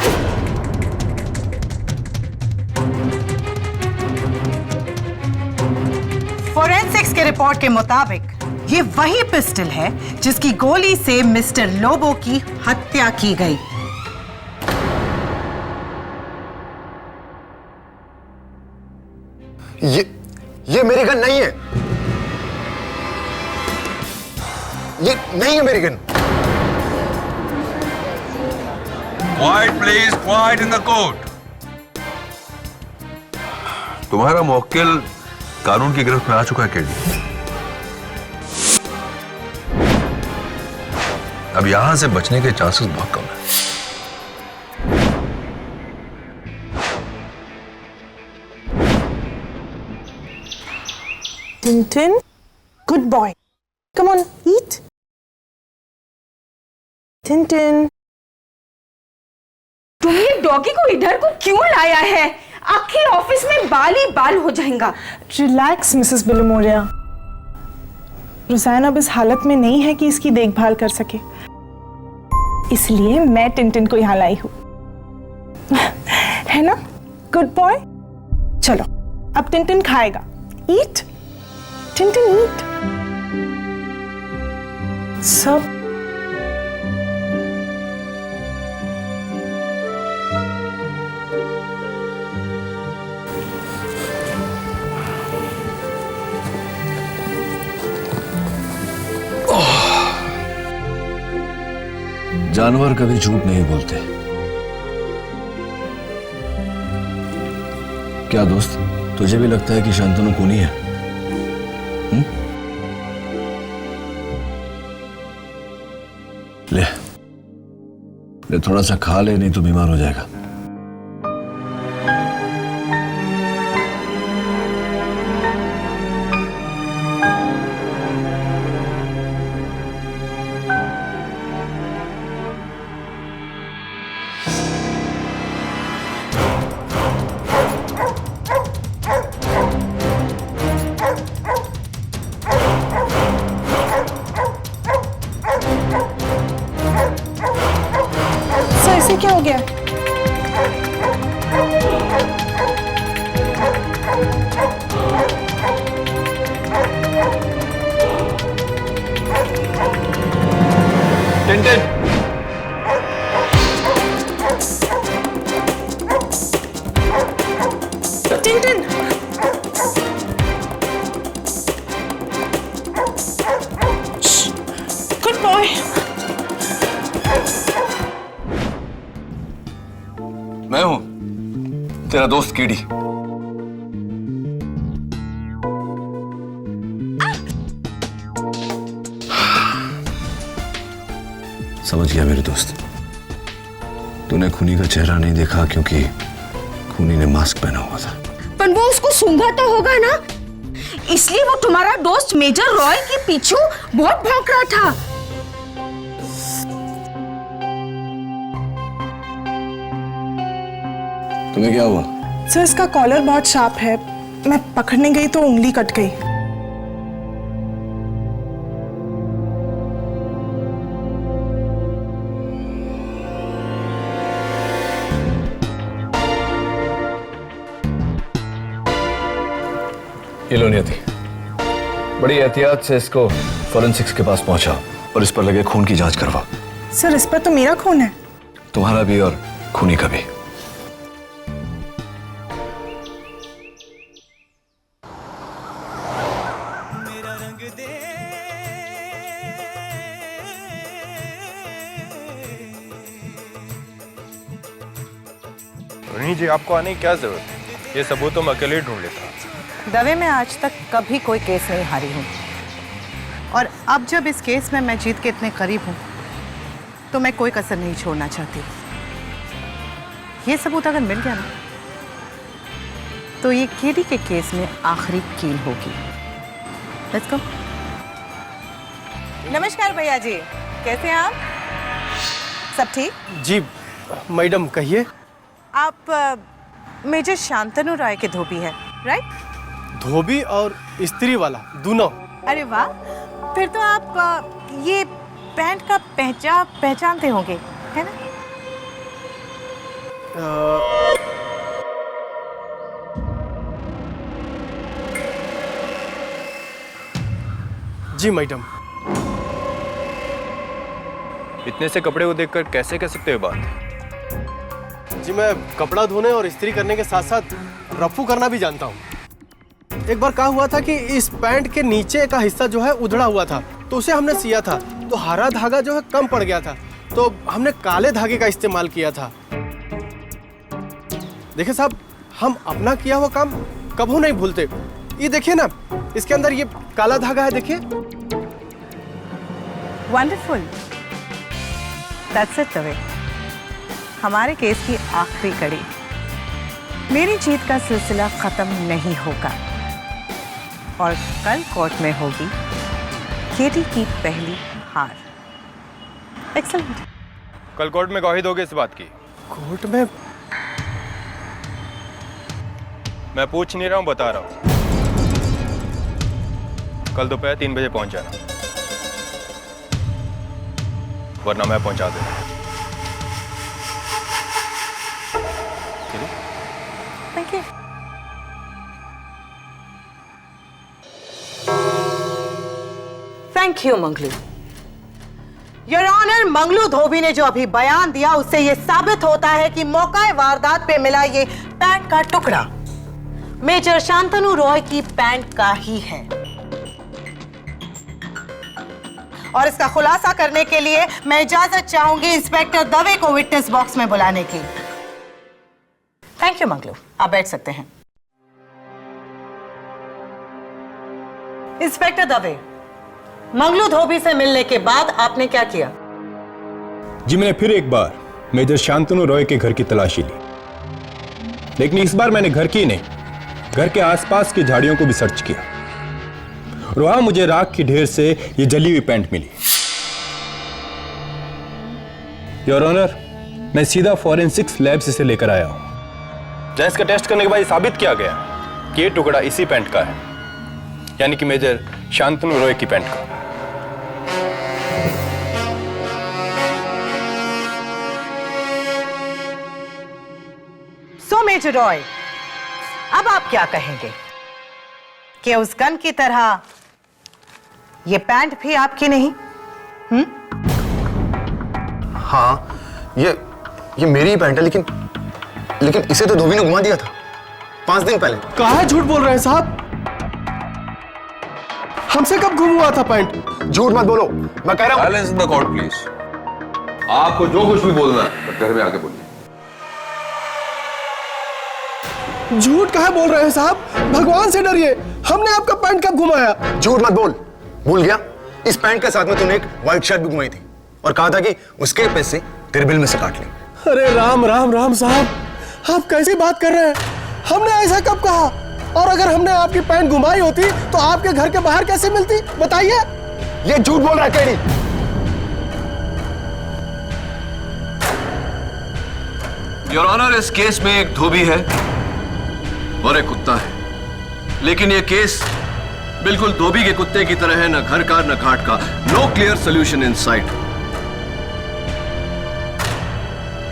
फोरेंसिक्स के रिपोर्ट के मुताबिक ये वही पिस्टल है जिसकी गोली से मिस्टर लोबो की हत्या की गई। ये मेरी गन नहीं है। ये नहीं है मेरी gun. Quite please, quite in the court. तुम्हारा मुवक्किल कानून की गिरफ्त में आ चुका है केडी। अब यहां से बचने के चांसेस बहुत कम है। Tintin, good boy. Come on, eat. Tintin. तुम ये डॉगी को इधर को क्यों लाया है? आखिर ऑफिस में बाल ही बाल हो जाएगा। Relax Mrs बिलोमोरिया। रुज़ाना अब इस हालत में नहीं है कि इसकी देखभाल कर सके, इसलिए मैं टिंटिन को यहाँ लाई हूँ। है ना? Good boy. चलो अब टिंटिन खाएगा। ईट टिंटिन, ईट। सब जानवर कभी झूठ नहीं बोलते। क्या दोस्त, तुझे भी लगता है कि शांतनु खूनी है? ले थोड़ा सा खा ले, नहीं तो बीमार हो जाएगा। क्या हो गया? टिंटिन, टिंटिन, हाय। मैं हूं तेरा दोस्त कीड़ी। समझ गया मेरे दोस्त, तूने खूनी का चेहरा नहीं देखा क्योंकि खूनी ने मास्क पहना हुआ था। पर वो उसको सूंघा तो होगा ना, इसलिए वो तुम्हारा दोस्त मेजर रॉय के पीछे बहुत भौंक रहा था। तुम्हें क्या हुआ? सर इसका कॉलर बहुत शार्प है, मैं पकड़ने गई तो उंगली कट गई। ये लो नियति, बड़ी एहतियात से इसको फॉरेंसिक्स के पास पहुंचा और इस पर लगे खून की जांच करवा। सर इस पर तो मेरा खून है। तुम्हारा भी और खूनी का भी। रोहिणी जी, आपको आने की क्या जरूरत है? ये सबूत तो मैं अकेले ही ढूंढ लेता। दवे में आज तक कभी कोई केस नहीं हारी हूँ, और अब जब इस केस में मैं जीत के इतने करीब हूँ तो मैं कोई कसर नहीं छोड़ना चाहती। ये सबूत अगर मिल गया ना तो ये केडी के केस में आखिरी कील होगी। Let's go. नमस्कार भैया जी, कैसे हैं आप? सब ठीक? जी मैडम कहिए। आप मेजर शांतनु राय के धोबी है, राइट? धोबी और स्त्री वाला दोनों। अरे वाह, फिर तो आप ये पैंट का पहचानते होंगे, है ना? जी मैडम। इतने से कपड़े को देखकर कैसे कह सकते हो बात? जी मैं कपड़ा धोने और इस्त्री करने के साथ साथ रफू करना भी जानता हूँ। एक बार क्या हुआ था कि इस पैंट के नीचे का हिस्सा जो है उधड़ा हुआ था, तो उसे हमने सिया था तो हरा धागा जो है कम पड़ गया था, तो हमने काले धागे का इस्तेमाल किया था। देखिए साहब, हम अपना किया हुआ काम कभी नहीं भूलते। ये देखिए ना, इसके अंदर ये काला धागा है, देखिए। Wonderful, that's it Dave. हमारे केस की आखिरी कड़ी, मेरी जीत का सिलसिला खत्म नहीं होगा और कल कोर्ट में होगी केडी की पहली हार। एक्सेलेंट। कल कोर्ट में गवाही दोगे इस बात की? कोर्ट में? मैं पूछ नहीं रहा हूं, बता रहा हूं। कल दोपहर 3 बजे पहुंच जाना, वरना मैं पहुंचा दूंगा। Thank you. Thank you Manglu. Your honour, Manglu धोबी ने जो अभी बयान दिया उससे यह साबित होता है कि मौका वारदात पे मिला ये पैंट का टुकड़ा मेजर शांतनु रॉय की पैंट का ही है। और इसका खुलासा करने के लिए मैं इजाजत चाहूंगी इंस्पेक्टर दवे को विटनेस बॉक्स में बुलाने की। थैंक यू मंगलू, आप बैठ सकते हैं। इंस्पेक्टर दवे, मंगलू धोबी से मिलने के बाद आपने क्या किया? जी मैंने फिर एक बार मेजर शांतनु रॉय के घर की तलाशी ली, लेकिन इस बार मैंने घर की नहीं, घर के आसपास की झाड़ियों को भी सर्च किया और वहां मुझे राख की ढेर से ये जली हुई पैंट मिली। योर ऑनर, मैं सीधा फॉरेंसिक्स लैब से इसे लेकर आया हूं, जहां इसका टेस्ट करने के बाद ये साबित किया गया कि ये टुकड़ा इसी पैंट का है, यानी कि मेजर शांतनु रॉय की पैंट का। सो मेजर रॉय, अब आप क्या कहेंगे कि उस गन की तरह ये पैंट भी आपकी नहीं? हाँ, ये मेरी ही पैंट है, लेकिन इसे तो धोबी ने घुमा दिया था 5 दिन पहले। कहाँ झूठ बोल रहे हैं साहब? हमसे कब गुम हुआ था पैंट? झूठ मत बोलो, मैं कह रहा हूँ। Silence in the court please. आपको जो कुछ भी बोलना है घर में आके बोलिए। झूठ काहे बोल रहे हैं साहब? भगवान से डरिए, हमने आपका पैंट कब घुमाया? झूठ मत बोल। भूल गया? इस पैंट के साथ में तूने एक व्हाइट शर्ट भी घुमाई थी और कहा था कि उसके पैसे तेरे बिल में से काट ले। अरे राम राम राम साहब, आप कैसी बात कर रहे हैं? हमने ऐसा कब कहा? और अगर हमने आपकी पैंट घुमाई होती तो आपके घर के बाहर कैसे मिलती, बताइए। ये झूठ बोल रहा है कैडी। योर ऑनर, इस केस में एक धोबी है और एक कुत्ता है, लेकिन यह केस बिल्कुल धोबी के कुत्ते की तरह है, न घर का न घाट का। No clear solution in sight.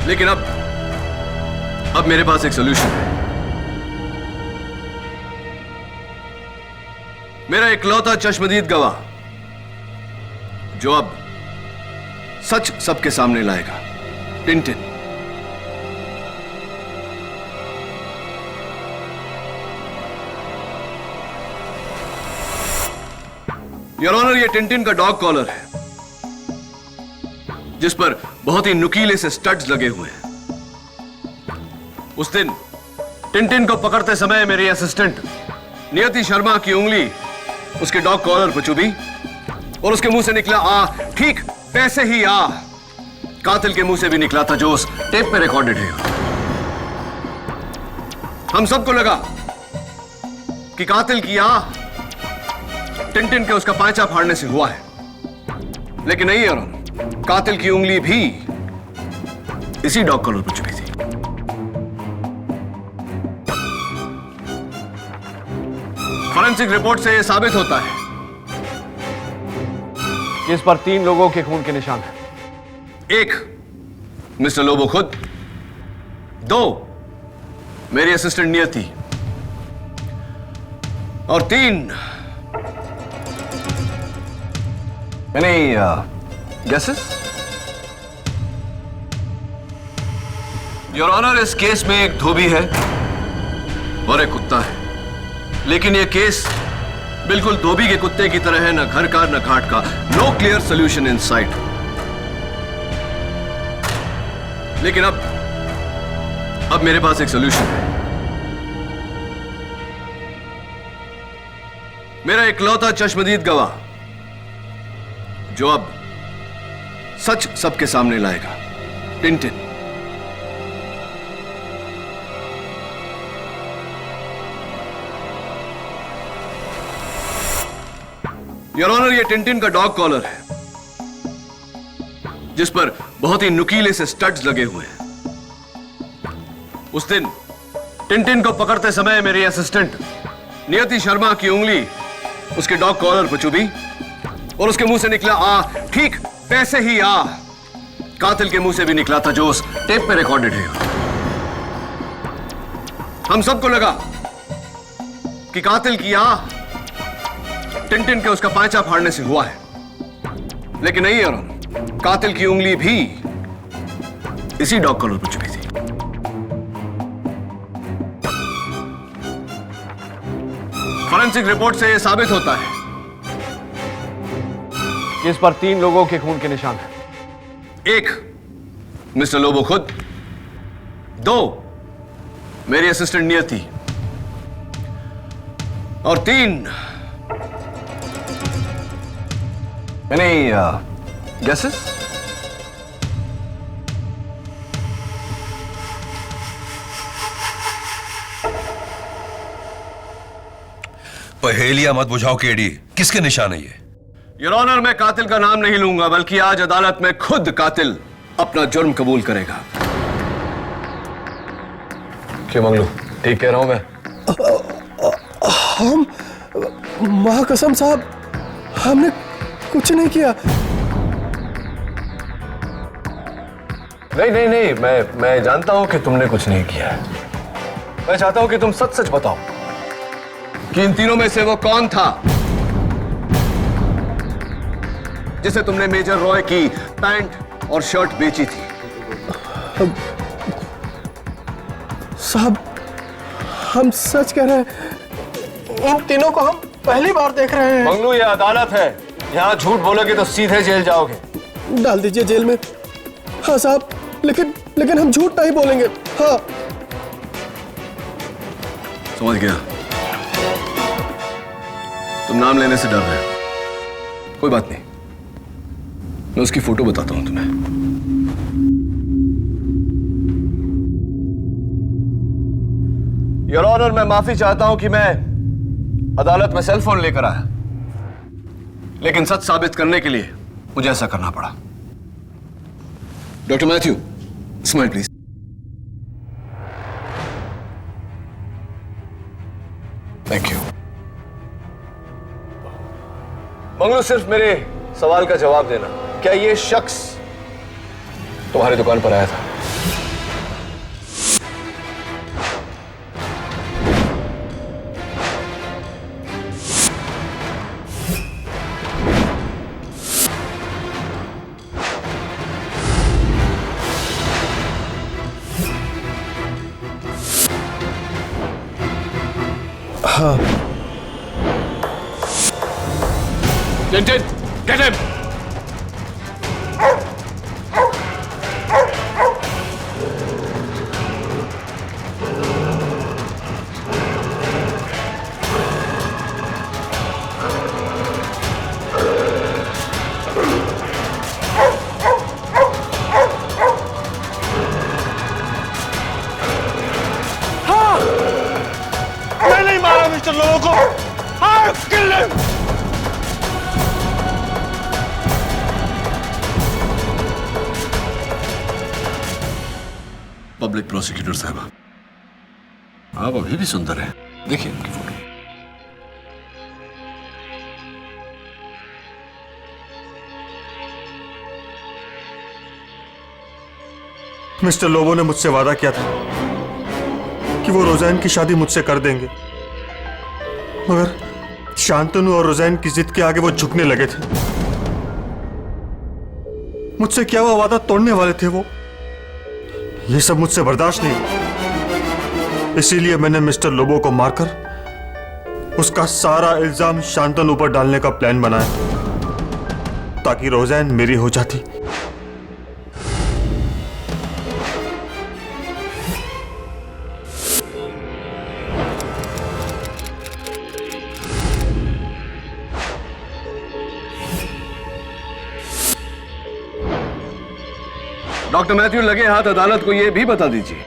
लेकिन अब मेरे पास एक सोल्यूशन है। मेरा इकलौता चश्मदीद गवाह जो अब सच सबके सामने लाएगा, टिंटिन। योर ऑनर, ये टिंटिन का डॉग कॉलर है जिस पर बहुत ही नुकीले से स्टड्स लगे हुए हैं। उस दिन टिंटिन को पकड़ते समय मेरी असिस्टेंट नियति शर्मा की उंगली उसके डॉग कॉलर पर चुभी और उसके मुंह से निकला आ, ठीक वैसे ही आ कातिल के मुंह से भी निकला था जो उस टेप में रिकॉर्डेड है। हम सबको लगा कि कातिल की आ टिंटिन के उसका पांचा फाड़ने से हुआ है, लेकिन नहीं यार, कातिल की उंगली भी इसी डॉग कॉलर पर चुभी थी। फॉरेंसिक रिपोर्ट से यह साबित होता है कि इस पर 3 लोगों के खून के निशान हैं। 1 मिस्टर लोबो खुद, 2 मेरी असिस्टेंट नियति और 3 Any guesses? योर ऑनर, इस केस में एक धोबी है और एक कुत्ता है, लेकिन यह केस बिल्कुल धोबी के कुत्ते की तरह है, न घर का न घाट का। No clear solution in sight. लेकिन अब मेरे पास एक सोल्यूशन है। मेरा इकलौता चश्मदीद गवाह जो अब सच सबके सामने लाएगा, टिंटिन। योर ऑनर, ये टिंटिन का डॉग कॉलर है जिस पर बहुत ही नुकीले से स्टड्स लगे हुए हैं। उस दिन टिंटिन को पकड़ते समय मेरी असिस्टेंट नियति शर्मा की उंगली उसके डॉग कॉलर पर चुभी और उसके मुंह से निकला आ, ठीक वैसे ही आ कातिल के मुंह से भी निकला था जो उस टेप में रिकॉर्डेड है। हम सबको लगा कि कातिल की आ टिंटिन के उसका पांचा फाड़ने से हुआ है, लेकिन नहीं यार, कातिल की उंगली भी इसी डॉग कॉलर पर चुभी थी। फॉरेंसिक रिपोर्ट से यह साबित होता है कि इस पर 3 लोगों के खून के निशान हैं। 1 मिस्टर लोबो खुद, 2 मेरी असिस्टेंट नियति और 3 Any guesses? पहेलियां मत बुझाओ केडी, किसके निशान है ये? योर ऑनर, मैं कातिल का नाम नहीं लूंगा, बल्कि आज अदालत में खुद कातिल अपना जुर्म कबूल करेगा। क्यों मंगलू, ठीक कह रहा हूं मैं? हम मां कसम साहब, हमने कुछ नहीं किया। नहीं, मैं जानता हूं कि तुमने कुछ नहीं किया। मैं चाहता हूं कि तुम सच सच बताओ कि इन तीनों में से वो कौन था जिसे तुमने मेजर रॉय की पैंट और शर्ट बेची थी। साहब, हम सच कह रहे हैं, इन तीनों को पहली बार देख रहे हैं। मंगलू, ये अदालत है, यहाँ झूठ बोलोगे तो सीधे जेल जाओगे। डाल दीजिए जेल में। हाँ साहब, लेकिन हम झूठ नहीं बोलेंगे। हाँ। समझ गया, तुम नाम लेने से डर रहे हो। कोई बात नहीं, मैं उसकी फोटो बताता हूं तुम्हें। योर ऑनर, मैं माफी चाहता हूं कि मैं अदालत में सेल फोन लेकर आया, लेकिन सच साबित करने के लिए मुझे ऐसा करना पड़ा। Doctor Matthew, smile please. Thank you. Manglu, सिर्फ मेरे सवाल का जवाब देना, क्या ये शख्स तुम्हारी दुकान पर आया था? हाँ। Tintin, get him! हाँ! मैं नहीं मारा मिस्टर लोगों को। हाँ, kill him! पब्लिक प्रोसिक्यूटर साहब, आप अभी भी सुंदर हैं। देखिए उनकी फोटो। मिस्टर लोबो ने मुझसे वादा किया था कि वो रोज़ैन की शादी मुझसे कर देंगे, मगर शांतनु और रोज़ैन की जिद के आगे वो झुकने लगे थे। मुझसे क्या वो वादा तोड़ने वाले थे वो। ये सब मुझसे बर्दाश्त नहीं, इसीलिए मैंने मिस्टर लोबो को मारकर उसका सारा इल्जाम शांतनु पर डालने का प्लान बनाया ताकि रोज़ैन मेरी हो जाती। डॉक्टर मैथ्यू, लगे हाथ अदालत को यह भी बता दीजिए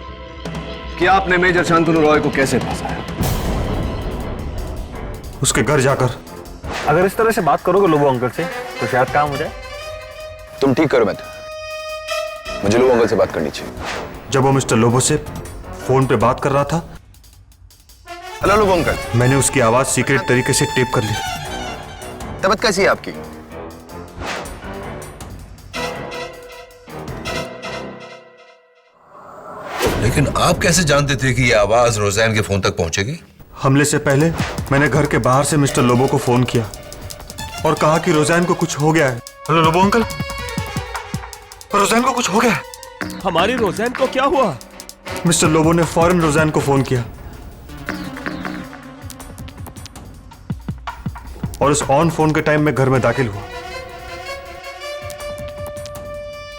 कि आपने मेजर शांतनु रॉय को कैसे फंसाया। उसके घर जाकर। अगर इस तरह से बात करोगे लोबो अंकल से तो शायद काम हो जाए। तुम ठीक करो मैथ्यू, मुझे लोबो अंकल से बात करनी चाहिए। जब वो मिस्टर लोबो से फोन पे बात कर रहा था, हेलो लोबो अंकल, मैंने उसकी आवाज सीक्रेट तरीके से टेप कर ली। तबीयत कैसी है आपकी? लेकिन आप कैसे जानते थे कि यह आवाज रोज़ैन के फोन तक पहुंचेगी? हमले से पहले मैंने घर के बाहर से मिस्टर लोबो को फोन किया और कहा कि रोज़ैन को कुछ हो गया है। हेलो लोबो अंकल, रोज़ैन को कुछ हो गया है। हमारी रोज़ैन को क्या हुआ? मिस्टर लोबो ने फौरन रोज़ैन को फोन किया और उस ऑन फोन के टाइम में घर में दाखिल हुआ।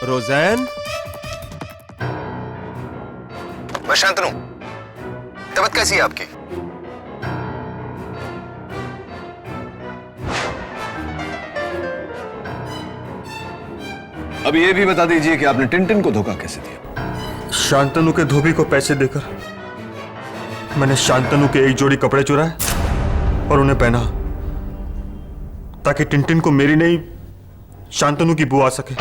रोज़ैन, मैं शांतनु, तबीयत कैसी है आपकी? अब ये भी बता दीजिए कि आपने टिंटिन को धोखा कैसे दिया? शांतनु के धोबी को पैसे देकर मैंने शांतनु के एक जोड़ी कपड़े चुराए और उन्हें पहना ताकि टिंटिन को मेरी नहीं शांतनु की बू आ सके।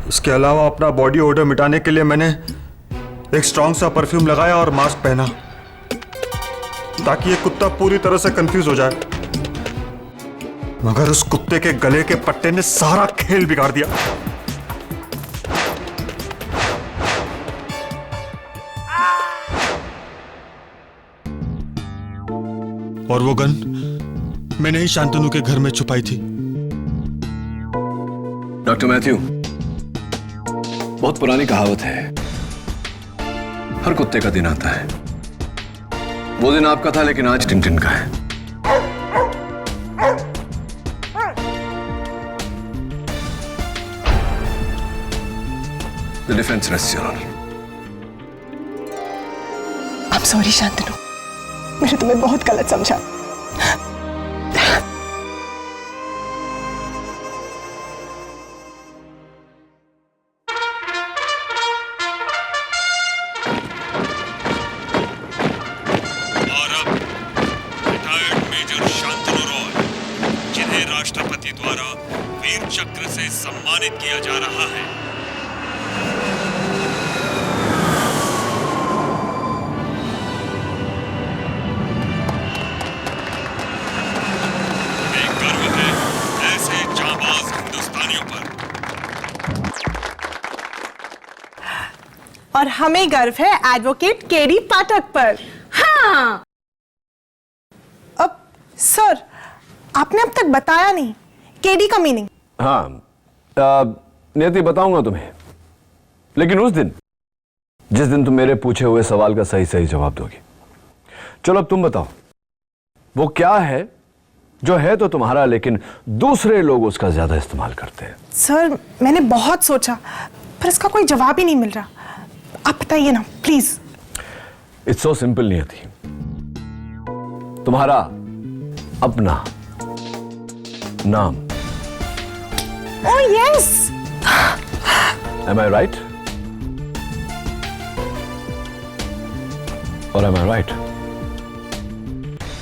इसके अलावा अपना बॉडी ओडर मिटाने के लिए मैंने एक स्ट्रॉन्ग सा परफ्यूम लगाया और मास्क पहना ताकि ये कुत्ता पूरी तरह से कंफ्यूज हो जाए, मगर उस कुत्ते के गले के पट्टे ने सारा खेल बिगाड़ दिया। और वो गन मैंने ही शांतनु के घर में छुपाई थी। डॉक्टर मैथ्यू, बहुत पुरानी कहावत है, हर कुत्ते का दिन आता है। वो दिन आपका था लेकिन आज टिंटिन का है। The defense rests, Your Honor. I'm sorry Shantanu, मैंने तुम्हें बहुत गलत समझा। और अब रिटायर्ड मेजर शांतनु रॉय, जिन्हें राष्ट्रपति द्वारा वीर चक्र से सम्मानित किया जा रहा है। एक गर्व है ऐसे जांबाज हिंदुस्तानियों पर। और हमें गर्व है एडवोकेट केडी पाठक पर। हाँ। अब सर, आपने अब तक बताया नहीं केडी का मीनिंग। हाँ, नियति बताऊंगा तुम्हें, लेकिन उस दिन जिस दिन तुम मेरे पूछे हुए सवाल का सही सही जवाब दोगी। चलो अब तुम बताओ, वो क्या है जो है तो तुम्हारा लेकिन दूसरे लोग उसका ज्यादा इस्तेमाल करते हैं? सर, मैंने बहुत सोचा पर इसका कोई जवाब ही नहीं मिल रहा। आप बताइए ना प्लीज। इट्स सो सिंपल नियति, तुम्हारा अपना नाम। Oh yes. Am I right? Or am I right?